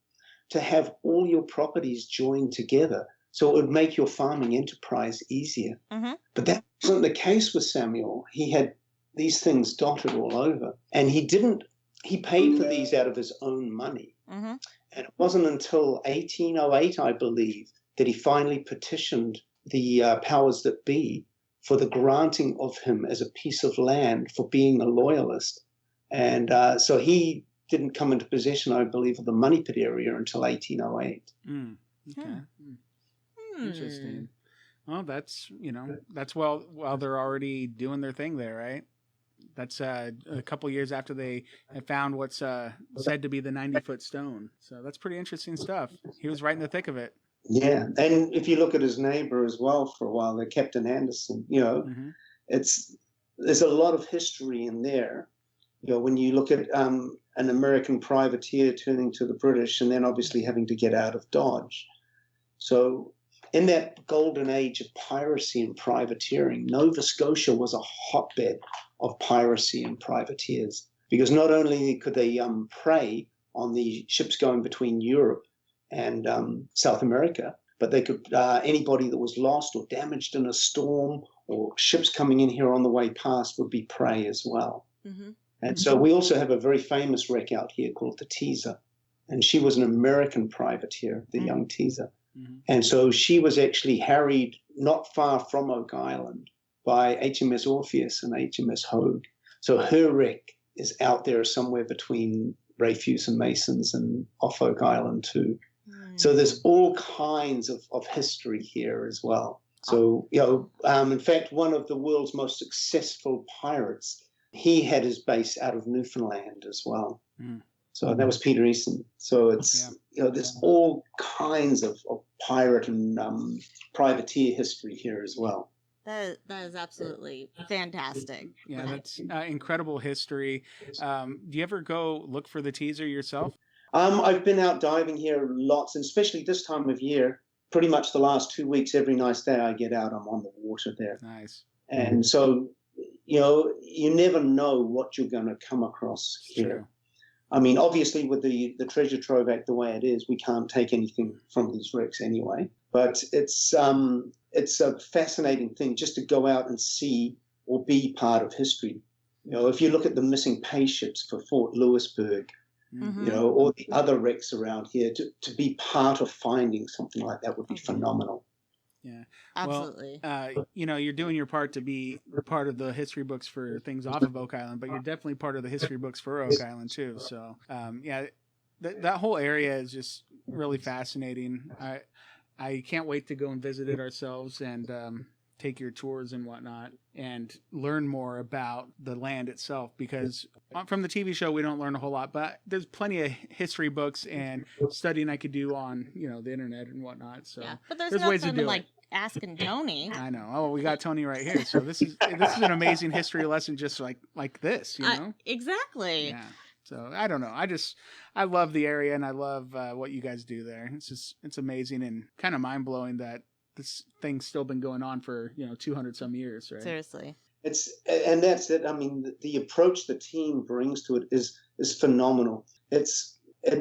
to have all your properties joined together. So it would make your farming enterprise easier. Mm-hmm. But that wasn't the case with Samuel. He had these things dotted all over, and he paid for these out of his own money. Mm-hmm. And it wasn't until 1808, I believe, that he finally petitioned the powers that be for the granting of him as a piece of land for being a loyalist. And so he didn't come into possession, I believe, of the Money Pit area until 1808. Mm. Okay. Interesting. Well, that's while they're already doing their thing there, right? That's a couple years after they had found what's said to be the 90-foot stone. So that's pretty interesting stuff. He was right in the thick of it. Yeah, and if you look at his neighbor as well for a while, Captain Anderson, mm-hmm. There's a lot of history in there. When you look at an American privateer turning to the British and then obviously having to get out of Dodge. So in that golden age of piracy and privateering, Nova Scotia was a hotbed of piracy and privateers, because not only could they prey on the ships going between Europe and South America, but they could anybody that was lost or damaged in a storm or ships coming in here on the way past would be prey as well. Mm-hmm. And so we also have a very famous wreck out here called the Teaser, and she was an American privateer, the young Teaser. Mm-hmm. And so she was actually harried not far from Oak Island by HMS Orpheus and HMS Hogue. So her wreck is out there somewhere between Rayfuse and Masons and off Oak Island too. Mm. So there's all kinds of history here as well. So, in fact, one of the world's most successful pirates, he had his base out of Newfoundland as well. Mm. So that was Peter Easton. So it's, there's all kinds of pirate and privateer history here as well. That is absolutely fantastic. Yeah, that's incredible history. Do you ever go look for the Teaser yourself? I've been out diving here lots, and especially this time of year, pretty much the last 2 weeks, every nice day I get out, I'm on the water there. Nice. And so, you never know what you're going to come across here. True. I mean, obviously, with the Treasure Trove Act the way it is, we can't take anything from these wrecks anyway. But it's a fascinating thing just to go out and see or be part of history. If you look at the missing pay ships for Fort Louisburg, mm-hmm. Or the other wrecks around here, to be part of finding something like that would be phenomenal. Yeah, absolutely. Well, you're doing your part to be part of the history books for things off of Oak Island, but you're definitely part of the history books for Oak Island too. So, that whole area is just really fascinating. I can't wait to go and visit it ourselves and take your tours and whatnot and learn more about the land itself, because from the TV show we don't learn a whole lot, but there's plenty of history books and studying I could do on the internet and whatnot. So but there's ways to do it. asking Tony. I know. Oh, we got Tony right here. So this is an amazing history lesson, just like this, you know? Exactly. Yeah. So I don't know. I love the area, and I love what you guys do there. It's amazing and kind of mind blowing that this thing's still been going on for 200 some years, right? Seriously. And that's it. I mean, the approach the team brings to it is phenomenal. It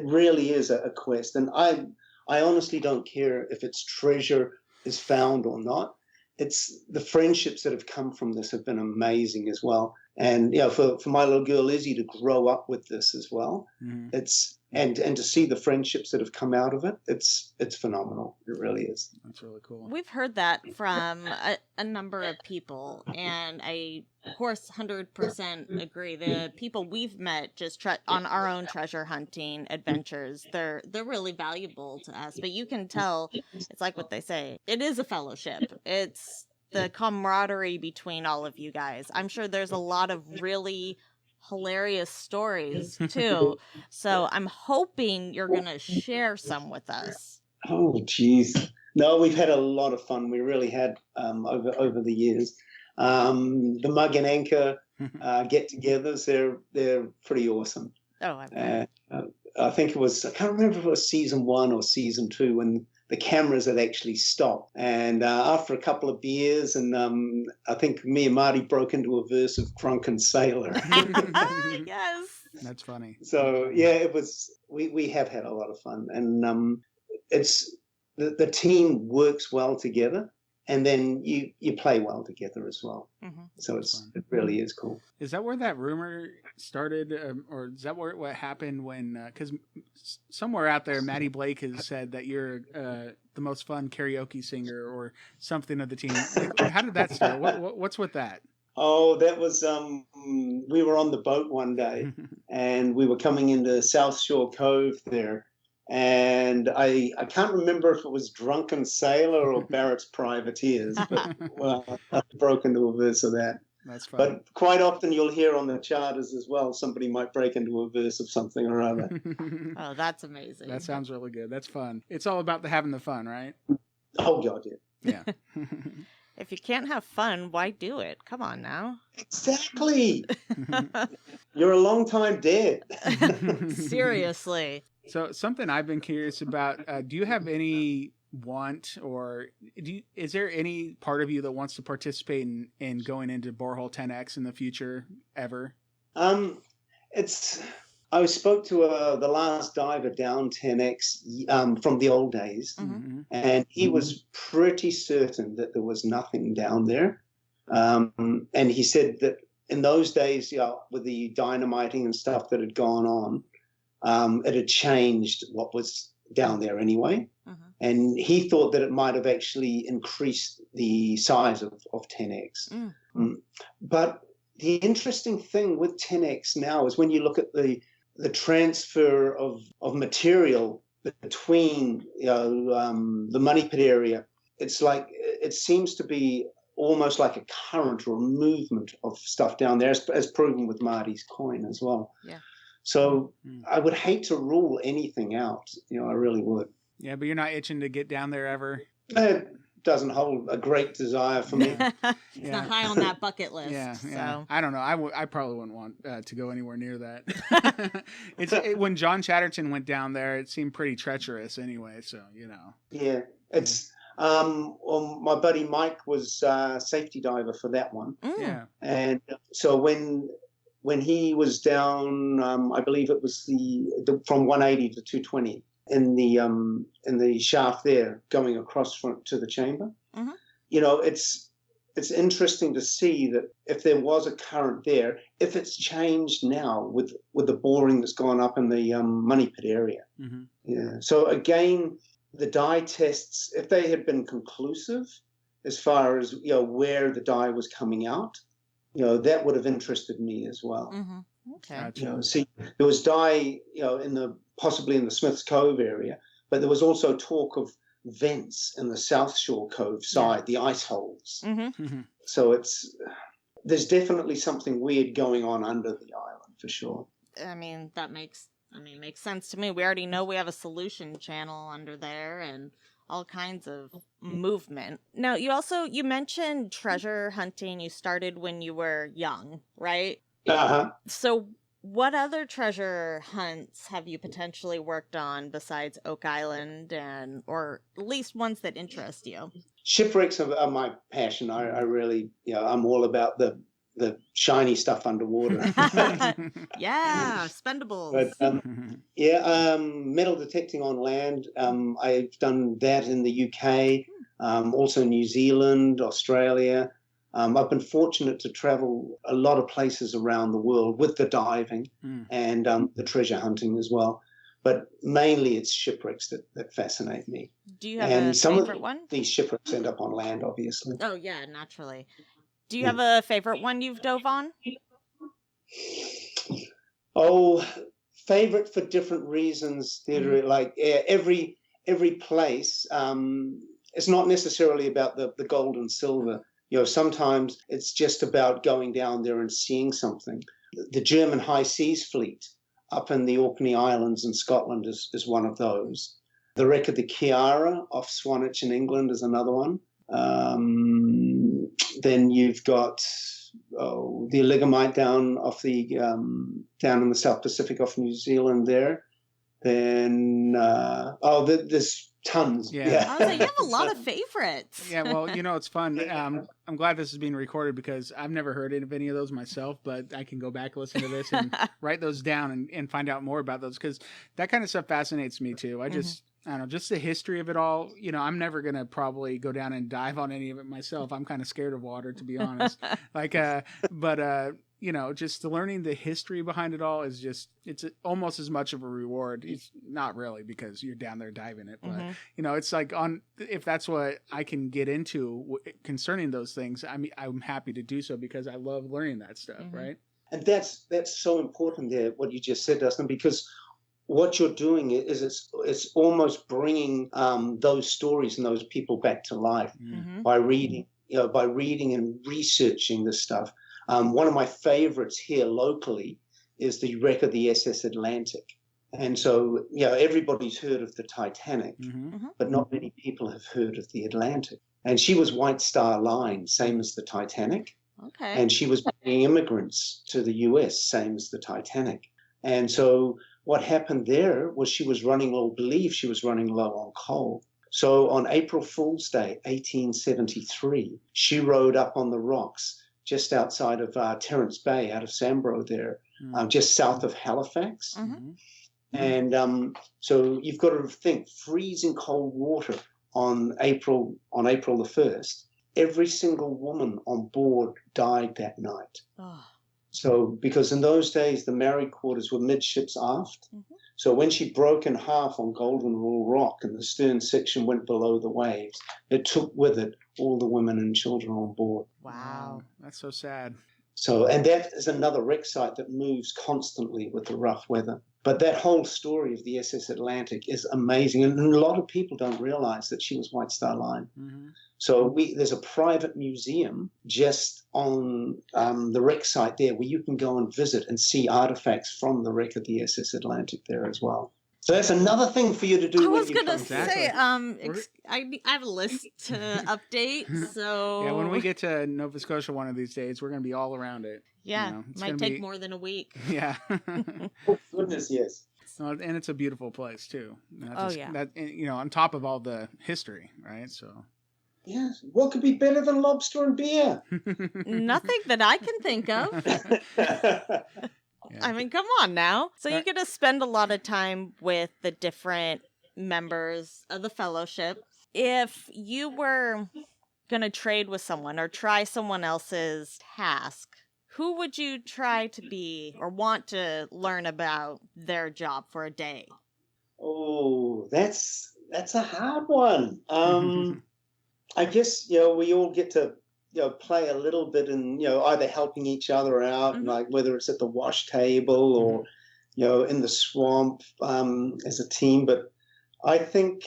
really is a quest, and I honestly don't care if its treasure is found or not. It's the friendships that have come from this have been amazing as well. And for my little girl Izzy to grow up with this as well, it's and to see the friendships that have come out of it, it's phenomenal. It really is. That's really cool. We've heard that from a number of people, and I, of course, 100% agree. The people we've met just on our own treasure hunting adventures, they're really valuable to us. But you can tell, it's like what they say, it is a fellowship. It's the camaraderie between all of you guys. I'm sure there's a lot of really hilarious stories too. So I'm hoping you're going to share some with us. Oh, geez. No, we've had a lot of fun. We really had over the years. The Mug and Anchor get-togethers, they're pretty awesome. Oh, I bet. I think I can't remember if it was season 1 or season 2 when the cameras had actually stopped. And after a couple of beers, and I think me and Marty broke into a verse of Drunken Sailor. Yes. That's funny. So, yeah, it was. We have had a lot of fun. And it's the team works well together. And then you play well together as well. Mm-hmm. So it really is cool. Is that where that rumor started? Or is that what happened when, because somewhere out there, Maddie Blake has said that you're the most fun karaoke singer or something of the team. Like, how did that start? What's with that? Oh, that was, we were on the boat one day and we were coming into South Shore Cove there. And I can't remember if it was Drunken Sailor or Barrett's Privateers, but I broke into a verse of that. That's fun. But quite often you'll hear on the charters as well, somebody might break into a verse of something or other. Oh, that's amazing. That sounds really good. That's fun. It's all about having the fun, right? Oh, God, yeah. Yeah. If you can't have fun, why do it? Come on now. Exactly. You're a long time dead. Seriously. So something I've been curious about, do you have any want or is there any part of you that wants to participate in going into Borehole 10X in the future ever? I spoke to the last diver down 10X from the old days, and he was pretty certain that there was nothing down there. And he said that in those days, with the dynamiting and stuff that had gone on, it had changed what was down there anyway. And he thought that it might have actually increased the size of 10X. But the interesting thing with 10X now is when you look at the transfer of material between the money pit area, it's like it seems to be almost like a current or a movement of stuff down there, as proven with Marty's coin as well. Yeah. So I would hate to rule anything out. I really would. Yeah, but you're not itching to get down there ever? It doesn't hold a great desire for me. It's not high on that bucket list. Yeah. So. I don't know. I probably wouldn't want to go anywhere near that. When John Chatterton went down there, it seemed pretty treacherous anyway, so, Yeah, it's... my buddy Mike was a safety diver for that one. Yeah. And so when he was down, I believe it was the from 180 to 220 in the shaft there, going across to the chamber. It's interesting to see that if there was a current there, if it's changed now with the boring that's gone up in the money pit area. Yeah. So again, the dye tests, if they had been conclusive as far as where the dye was coming out, that would have interested me as well. Okay. See, there was dye, possibly in the Smith's Cove area, but there was also talk of vents in the South Shore Cove side, the ice holes. So there's definitely something weird going on under the island for sure. I mean, makes sense to me. We already know we have a solution channel under there, and all kinds of movement. Now, you mentioned treasure hunting. You started when you were young, right? Uh-huh. So what other treasure hunts have you potentially worked on besides Oak Island, or at least ones that interest you? Shipwrecks are my passion. I really, I'm all about the shiny stuff underwater. Yeah, spendables. But metal detecting on land. I've done that in the UK, also New Zealand, Australia. I've been fortunate to travel a lot of places around the world with the diving and the treasure hunting as well. But mainly it's shipwrecks that fascinate me. Do you have a favorite one? These shipwrecks end up on land, obviously. Oh, yeah, naturally. Do you have a favorite one you've dove on? Oh, favorite for different reasons. Like every place. It's not necessarily about the gold and silver. Sometimes it's just about going down there and seeing something. The German High Seas Fleet up in the Orkney Islands in Scotland is one of those. The wreck of the Chiara off Swanage in England is another one. Then you've got the Aligamite down in the South Pacific off New Zealand there. Then there's tons. Yeah. I was like, you have a lot of favorites. Yeah, well, it's fun. I'm glad this is being recorded because I've never heard of any of those myself, but I can go back, listen to this, and write those down and find out more about those because that kind of stuff fascinates me too. I don't know, just the history of it all. I'm never going to probably go down and dive on any of it myself. I'm kind of scared of water, to be honest. Just learning the history behind it all is it's almost as much of a reward. It's not really because you're down there diving it, but it's like if that's what I can get into concerning those things, I'm happy to do so because I love learning that stuff. Right. And that's so important there, what you just said, Dustin, because what you're doing is it's almost bringing those stories and those people back to life by reading and researching this stuff. One of my favorites here locally is the wreck of the SS Atlantic. And so, everybody's heard of the Titanic, but not many people have heard of the Atlantic. And she was White Star Line, same as the Titanic. Okay. And she was bringing immigrants to the US, same as the Titanic. And so what happened there was she was running low on coal. So on April Fool's Day, 1873, she rode up on the rocks just outside of Terence Bay, out of Sambro there, just south of Halifax. And so you've got to think, freezing cold water on April the 1st. Every single woman on board died that night. Oh. So because in those days, the married quarters were midships aft. So when she broke in half on Golden Rule Rock and the stern section went below the waves, it took with it all the women and children on board. Wow. That's so sad. So, and that is another wreck site that moves constantly with the rough weather. But that whole story of the SS Atlantic is amazing. And a lot of people don't realize that she was White Star Line. So there's a private museum just on the wreck site there where you can go and visit and see artifacts from the wreck of the SS Atlantic there as well. So that's another thing for you to do. I was going to say, I have a list to update. So yeah, when we get to Nova Scotia one of these days, we're going to be all around it. Yeah, might take more than a week. Yeah. Oh, goodness, yes. And it's a beautiful place too. Yeah. That, on top of all the history, right? So. Yes. What could be better than lobster and beer? Nothing that I can think of. Yeah. I mean, come on now. So you get to spend a lot of time with the different members of the fellowship. If you were going to trade with someone or try someone else's task, who would you try to be or want to learn about their job for a day? Oh, that's a hard one. I guess, we all get to, play a little bit in, either helping each other out, like whether it's at the wash table or, in the swamp as a team. But I think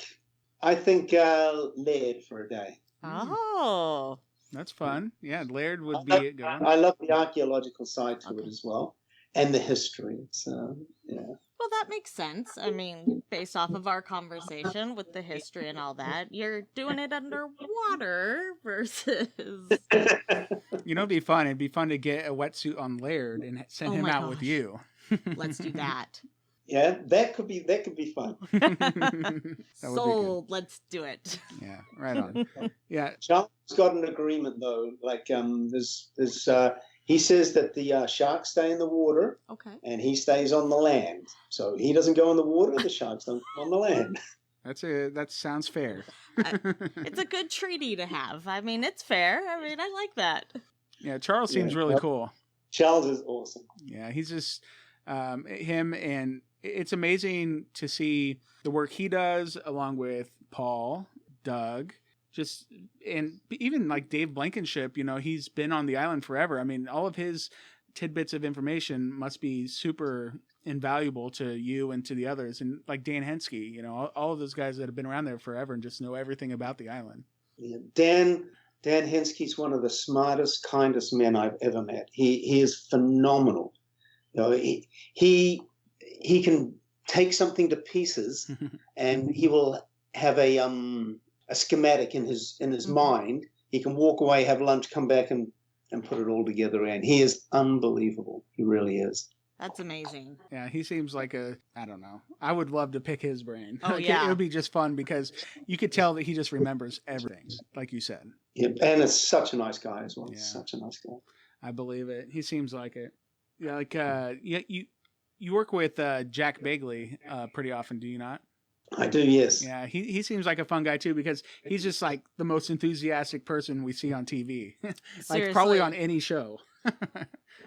Laird for a day. Oh, that's fun. Yeah, Laird would be a good one. I love the archaeological side to it as well, and the history. So, yeah. Well, that makes sense. I mean, based off of our conversation with the history and all that, you're doing it underwater versus. You know, it'd be fun. It'd be fun to get a wetsuit on Laird and send him out with you. Let's do that. Yeah, that could be fun. Sold. Let's do it. Yeah, right on. Yeah, Charles got an agreement though. Like he says that the sharks stay in the water, Okay. and he stays on the land. So he doesn't go in the water, the sharks don't go on the land. that sounds fair. It's a good treaty to have. I mean, it's fair. I mean, I like that. Yeah, Charles seems really cool. Charles is awesome. Yeah, he's just him, and it's amazing to see the work he does along with Paul, Doug, and even like Dave Blankenship. You know, he's been on the island forever. I mean, all of his tidbits of information must be super invaluable to you and to the others. And like Dan Henske, you know, all of those guys that have been around there forever and just know everything about the island. Yeah, Dan Henske's one of the smartest, kindest men I've ever met. He is phenomenal. You know, he can take something to pieces, and he will have a schematic in his mind. He can walk away, have lunch, come back, and put it all together. And he is unbelievable. He really is. That's amazing. Yeah, he seems like I don't know. I would love to pick his brain. Oh, yeah. It would be just fun because you could tell that he just remembers everything, like you said. Yeah, and it's such a nice guy as well. Yeah. Such a nice guy. I believe it. He seems like it. Yeah, like you work with Jack Bagley pretty often, do you not? I do, yes. Yeah, he seems like a fun guy too because he's just like the most enthusiastic person we see on TV. Like probably on any show.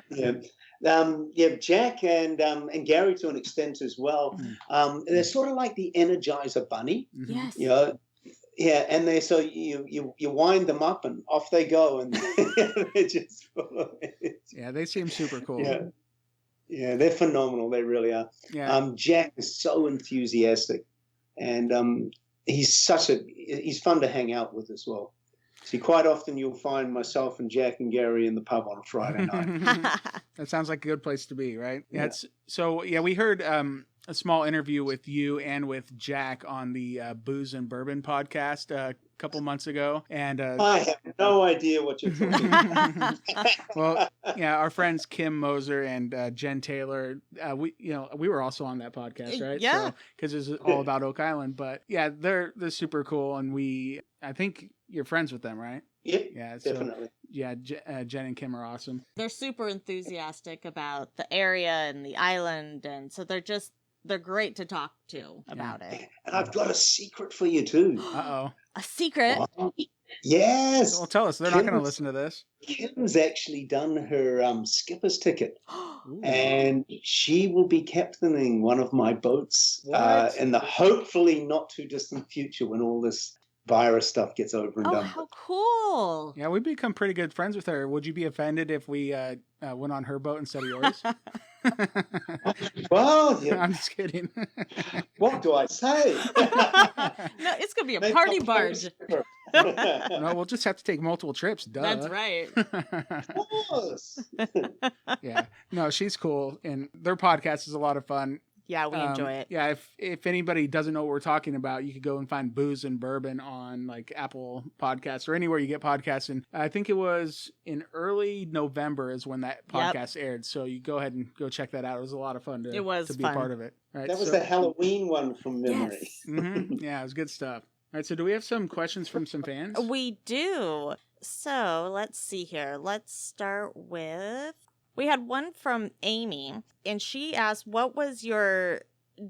Yeah. Jack and Gary to an extent as well. They're sort of like the Energizer Bunny. Yes. You know, yeah, and you wind them up and off they go, and they're just yeah, they seem super cool. Yeah, they're phenomenal. They really are. Yeah. Jack is so enthusiastic, and he's fun to hang out with as well. See, quite often you'll find myself and Jack and Gary in the pub on a Friday night. That sounds like a good place to be, right? Yeah. We heard a small interview with you and with Jack on the Booze and Bourbon podcast a couple months ago, and I have no idea what you're talking about. Well, yeah, our friends Kim Moser and Jen Taylor, we were also on that podcast, right? Yeah, because it's all about Oak Island. But yeah, they're super cool, and I think you're friends with them, right? Yep, yeah, definitely. Yeah, Jen and Kim are awesome. They're super enthusiastic about the area and the island, and so they're great to talk to about it. And I've got a secret for you too. Uh-oh. A secret? Yes. Well, tell us. They're not going to listen to this. Kim's actually done her skipper's ticket, and she will be captaining one of my boats in the hopefully not too distant future when all this virus stuff gets over and done. How cool. Yeah, we've become pretty good friends with her. Would you be offended if we went on her boat instead of yours? Well, yeah. I'm just kidding. What do I say? No, it's going to be a party barge. No, we'll just have to take multiple trips. Duh. That's right. Of course. Yeah. No, she's cool. And their podcast is a lot of fun. Yeah, we enjoy it. Yeah, if anybody doesn't know what we're talking about, you could go and find Booze and Bourbon on like Apple Podcasts or anywhere you get podcasts. And I think it was in early November is when that podcast aired. So you go ahead and go check that out. It was a lot of fun to be a part of it. Right, that was the Halloween one from memory. Yes. Yeah, it was good stuff. All right, so do we have some questions from some fans? We do. So let's see here. Let's start with... We had one from Amy, and she asked, what was your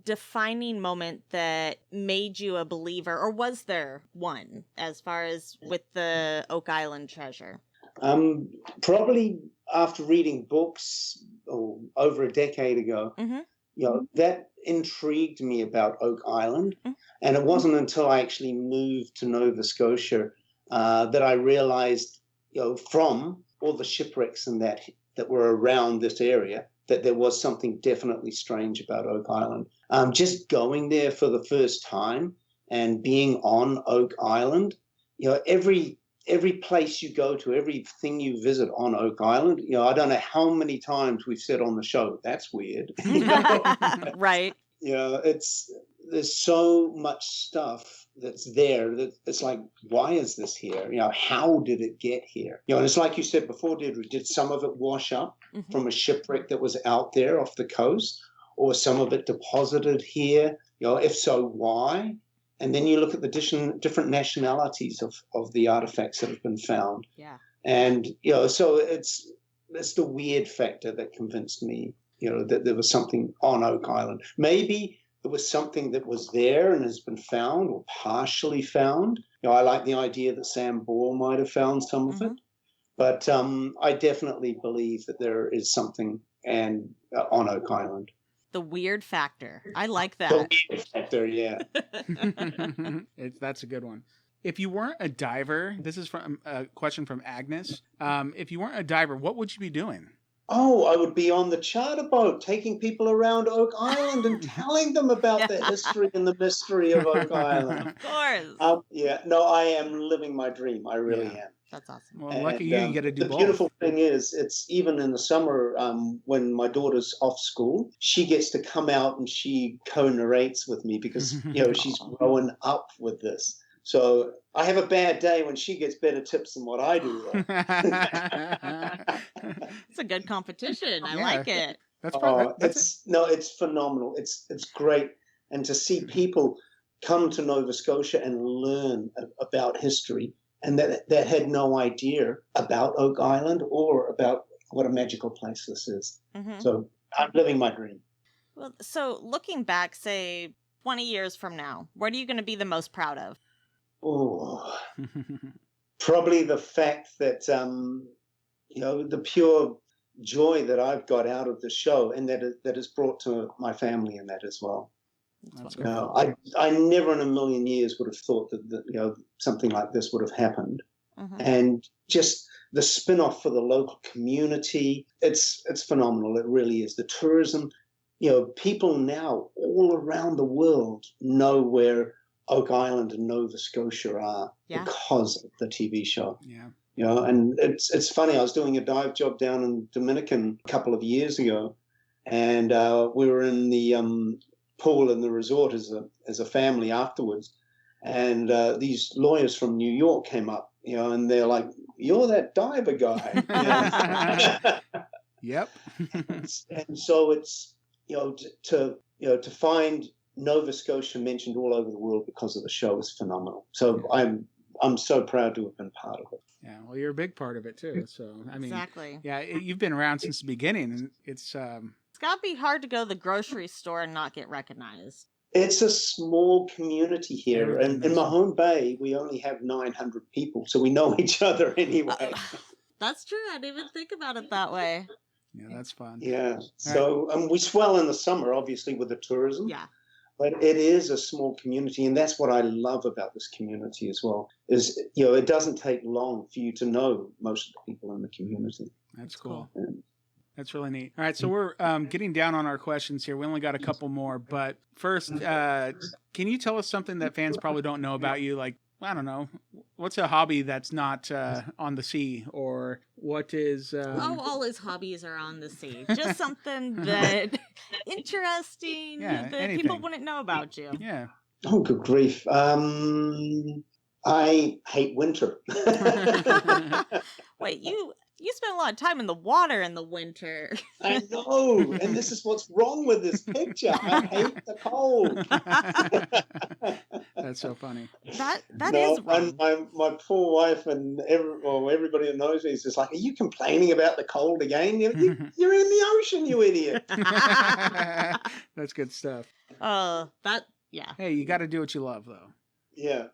defining moment that made you a believer, or was there one, as far as with the Oak Island treasure? Probably after reading books over a decade ago, that intrigued me about Oak Island. And it wasn't until I actually moved to Nova Scotia that I realized, from all the shipwrecks and that were around this area, that there was something definitely strange about Oak Island. Just going there for the first time and being on Oak Island, every every place you go to, everything you visit on Oak Island, I don't know how many times we've said on the show, that's weird. Right. There's so much stuff that's there that it's like, why is this here? How did it get here? And it's like you said before, Deirdre, did some of it wash up from a shipwreck that was out there off the coast, or some of it deposited here? If so, why? And then you look at the different nationalities of the artifacts that have been found. Yeah. And, so it's the weird factor that convinced me, that there was something on Oak Island. Maybe it was something that was there and has been found or partially found. I like the idea that Sam Ball might have found some of it. But I definitely believe that there is something on Oak Island. The weird factor. I like that. The weird factor, yeah. That's a good one. If you weren't a diver, this is from a question from Agnes. If you weren't a diver, what would you be doing? Oh, I would be on the charter boat, taking people around Oak Island and telling them about the history and the mystery of Oak Island. Of course. I am living my dream. I really am. That's awesome. Well, lucky you get to do both. The both. beautiful thing is, it's even in the summer when my daughter's off school, she gets to come out and she co-narrates with me because, she's growing up with this. So I have a bad day when she gets better tips than what I do. It's a good competition. I like it. It's phenomenal. It's great. And to see people come to Nova Scotia and learn about history, and that had no idea about Oak Island or about what a magical place this is. So I'm living my dream. Well, so looking back, say 20 years from now, what are you going to be the most proud of? Oh, probably the fact that, the pure joy that I've got out of the show, and that is brought to my family in that as well. I never in a million years would have thought that something like this would have happened. And just the spin-off for the local community, it's phenomenal. It really is. The tourism, people now all around the world know where Oak Island and Nova Scotia are because of the TV show. And it's funny. I was doing a dive job down in Dominican a couple of years ago, and we were in the pool in the resort as a family afterwards, and these lawyers from New York came up, and they're like, "You're that diver guy." Yep. And so it's to find Nova Scotia mentioned all over the world because of the show is phenomenal. So I'm so proud to have been part of it. Yeah, well, you're a big part of it too. So I mean, exactly. Yeah, you've been around since the beginning, and it's gotta be hard to go to the grocery store and not get recognized. It's a small community here, and in Mahone Bay we only have 900 people, so we know each other anyway. That's true. I didn't even think about it that way. Yeah, that's fun. Yeah, so we swell in the summer, obviously, with the tourism. Yeah. But it is a small community, and that's what I love about this community as well, is, it doesn't take long for you to know most of the people in the community. That's cool. Yeah. That's really neat. All right, so we're getting down on our questions here. We only got a couple more, but first, can you tell us something that fans probably don't know about you? Like, I don't know, what's a hobby that's not on the sea, or what is... all his hobbies are on the sea. Just something that interesting that people wouldn't know about you. Yeah. Oh, good grief. I hate winter. Wait, you spend a lot of time in the water in the winter. I know, and this is what's wrong with this picture. I hate the cold. That's so funny. That is wrong. And my poor wife and everybody that knows me is just like, are you complaining about the cold again? You're in the ocean, you idiot. That's good stuff. Yeah. Hey, you got to do what you love, though. Yeah.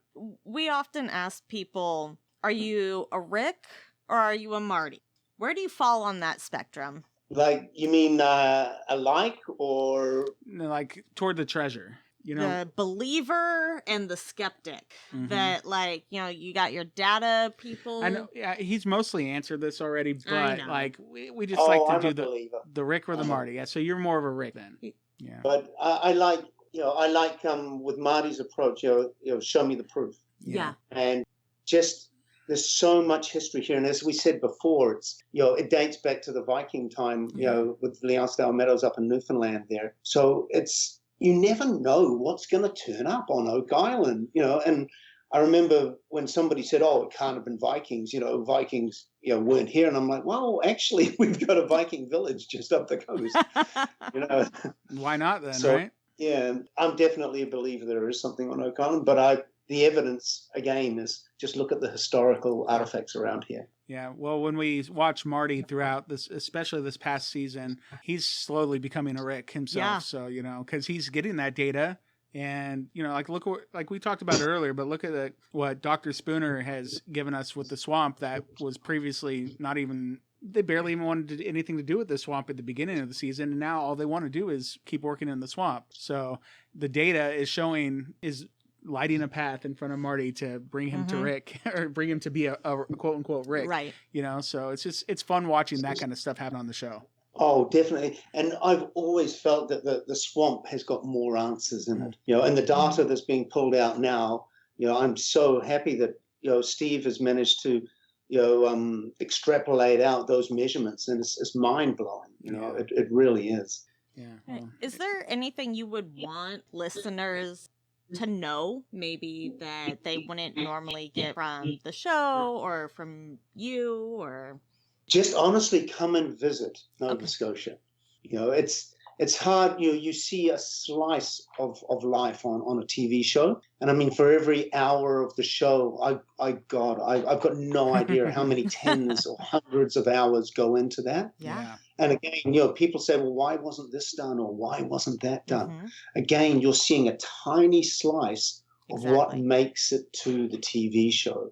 We often ask people, are you a Rick or are you a Marty? Where do you fall on that spectrum? Like, you mean alike, or? No, like toward the treasure, The believer and the skeptic. That, like, you got your data people. I know, yeah, he's mostly answered this already, but like we just like to do the Rick or the Marty. Yeah, so you're more of a Rick then. Yeah. But I like with Marty's approach, show me the proof. Yeah. And just there's so much history here. And as we said before, it's, it dates back to the Viking time, with the Lonsdale Meadows up in Newfoundland there. So it's, you never know what's going to turn up on Oak Island, and I remember when somebody said, oh, it can't have been Vikings, Vikings, weren't here. And I'm like, well, actually, we've got a Viking village just up the coast, Why not then, so, right? Yeah, I'm definitely a believer there is something on Oak Island, but the evidence, again, is just look at the historical artifacts around here. Yeah, well, when we watch Marty throughout this, especially this past season, he's slowly becoming a Rick himself. Yeah. So, because he's getting that data. And, like we talked about earlier, but look at what Dr. Spooner has given us with the swamp that was previously they barely even wanted anything to do with the swamp at the beginning of the season. And now all they want to do is keep working in the swamp. So the data is lighting a path in front of Marty to bring him to Rick, or bring him to be a quote unquote Rick. Right. So it's fun watching that kind of stuff happen on the show. Oh, definitely. And I've always felt that the swamp has got more answers in it, and the data that's being pulled out now, I'm so happy that, Steve has managed to, extrapolate out those measurements, and it's mind blowing. It really is. Yeah. Well. Is there anything you would want listeners to know, maybe that they wouldn't normally get from the show or from you, or? Just honestly come and visit Nova Scotia. It's hard. You see a slice of life on a TV show. And I mean, for every hour of the show, I've got no idea how many tens or hundreds of hours go into that. Yeah. And again, people say, well, why wasn't this done? Or why wasn't that done? Again, you're seeing a tiny slice of what makes it to the TV show.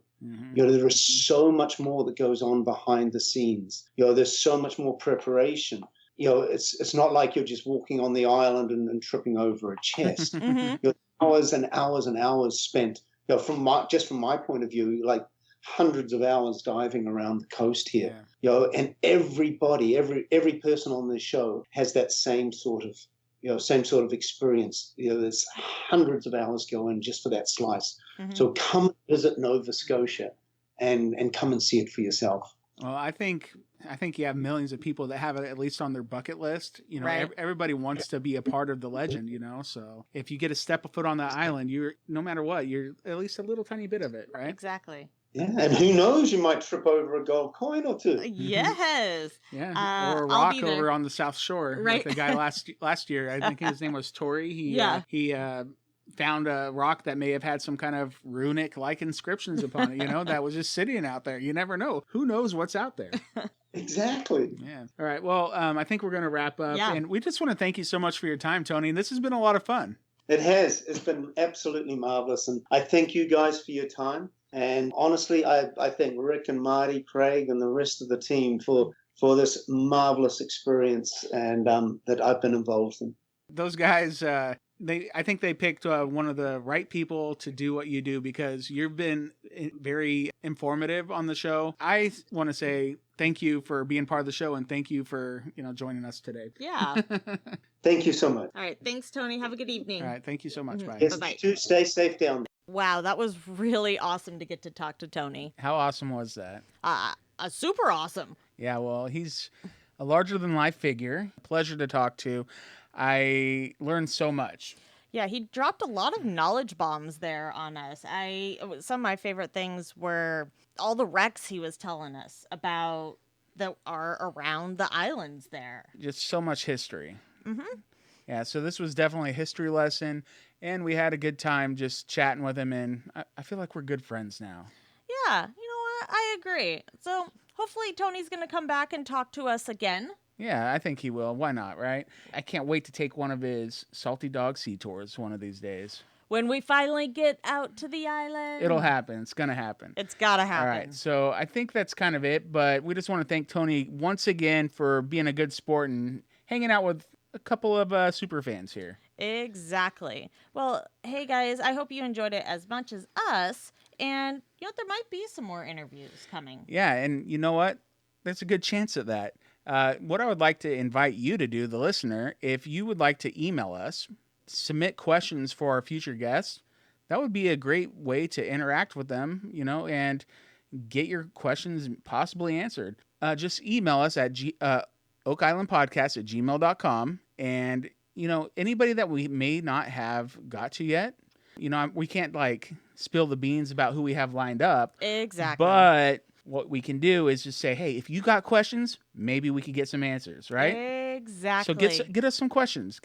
There is so much more that goes on behind the scenes. There's so much more preparation. It's not like you're just walking on the island and tripping over a chest. Hours and hours and hours spent. From my point of view, like hundreds of hours diving around the coast here. And everybody, every person on this show has that same sort of experience. There's hundreds of hours go in just for that slice. So come visit Nova Scotia and come and see it for yourself. Well, I think you have millions of people that have it at least on their bucket list. Right. Everybody wants to be a part of the legend, So if you get to step a foot on the island, no matter what, you're at least a little tiny bit of it, right? Exactly. Yeah, and who knows, you might trip over a gold coin or two. Yes. Yeah, or a rock over on the South Shore. Right. Like the guy last year, I think his name was Tori. He found a rock that may have had some kind of runic-like inscriptions upon it, that was just sitting out there. You never know. Who knows what's out there? Exactly. Yeah. All right. Well, I think we're going to wrap up. Yeah. And we just want to thank you so much for your time, Tony. This has been a lot of fun. It has. It's been absolutely marvelous. And I thank you guys for your time. And honestly, I thank Rick and Marty, Craig, and the rest of the team for this marvelous experience and that I've been involved in. Those guys, I think they picked one of the right people to do what you do, because you've been very informative on the show. I want to say thank you for being part of the show, and thank you for joining us today. Yeah. Thank you so much. All right. Thanks, Tony. Have a good evening. All right. Thank you so much. Bye. Yes, Bye-bye. you too. Stay safe down there. Wow, that was really awesome to get to talk to Tony. How awesome was that? Super awesome. Yeah, well, he's a larger-than-life figure. Pleasure to talk to. I learned so much. Yeah, he dropped a lot of knowledge bombs there on us. Some of my favorite things were all the wrecks he was telling us about that are around the islands there. Just so much history. Yeah, so this was definitely a history lesson, and we had a good time just chatting with him, and I feel like we're good friends now. Yeah, you know what? I agree. So hopefully Tony's going to come back and talk to us again. Yeah, I think he will. Why not, right? I can't wait to take one of his Salty Dog Sea tours one of these days. When we finally get out to the island. It'll happen. It's going to happen. It's got to happen. All right, so I think that's kind of it, but we just want to thank Tony once again for being a good sport and hanging out with a couple of super fans here. Exactly. Well, hey guys, I hope you enjoyed it as much as us, and there might be some more interviews coming. Yeah, and you know what? There's a good chance of that. What I would like to invite you to do, the listener, if you would like to email us, submit questions for our future guests, that would be a great way to interact with them, and get your questions possibly answered. Just email us at OakIslandPodcast@gmail.com. And, anybody that we may not have got to yet, we can't like spill the beans about who we have lined up. Exactly. But what we can do is just say, hey, if you got questions, maybe we could get some answers, right? Exactly. So get us some questions.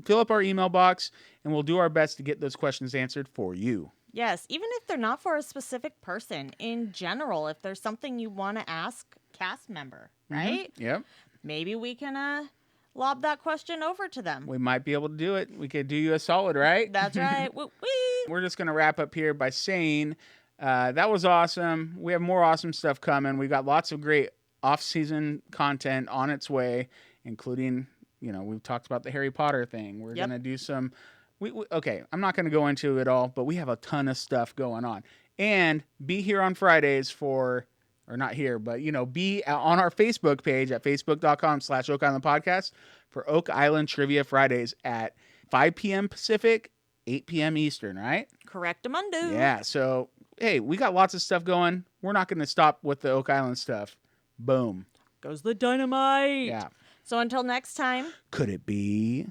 Fill up our email box, and we'll do our best to get those questions answered for you. Yes, even if they're not for a specific person, in general, if there's something you want to ask cast member, right? Mm-hmm. Yep. Maybe we can lob that question over to them. We might be able to do it. We could do you a solid, right? That's right. Woo-wee. We're just going to wrap up here by saying that was awesome. We have more awesome stuff coming. We got lots of great off-season content on its way, including, we've talked about the Harry Potter thing. We're going to do some... Okay, I'm not going to go into it all, but we have a ton of stuff going on. And be here on Fridays or not here, but, be on our Facebook page at facebook.com/OakIslandPodcast for Oak Island Trivia Fridays at 5 p.m. Pacific, 8 p.m. Eastern, right? Correctamundo. Yeah, so, hey, we got lots of stuff going. We're not going to stop with the Oak Island stuff. Boom. Goes the dynamite. Yeah. So until next time. Could it be...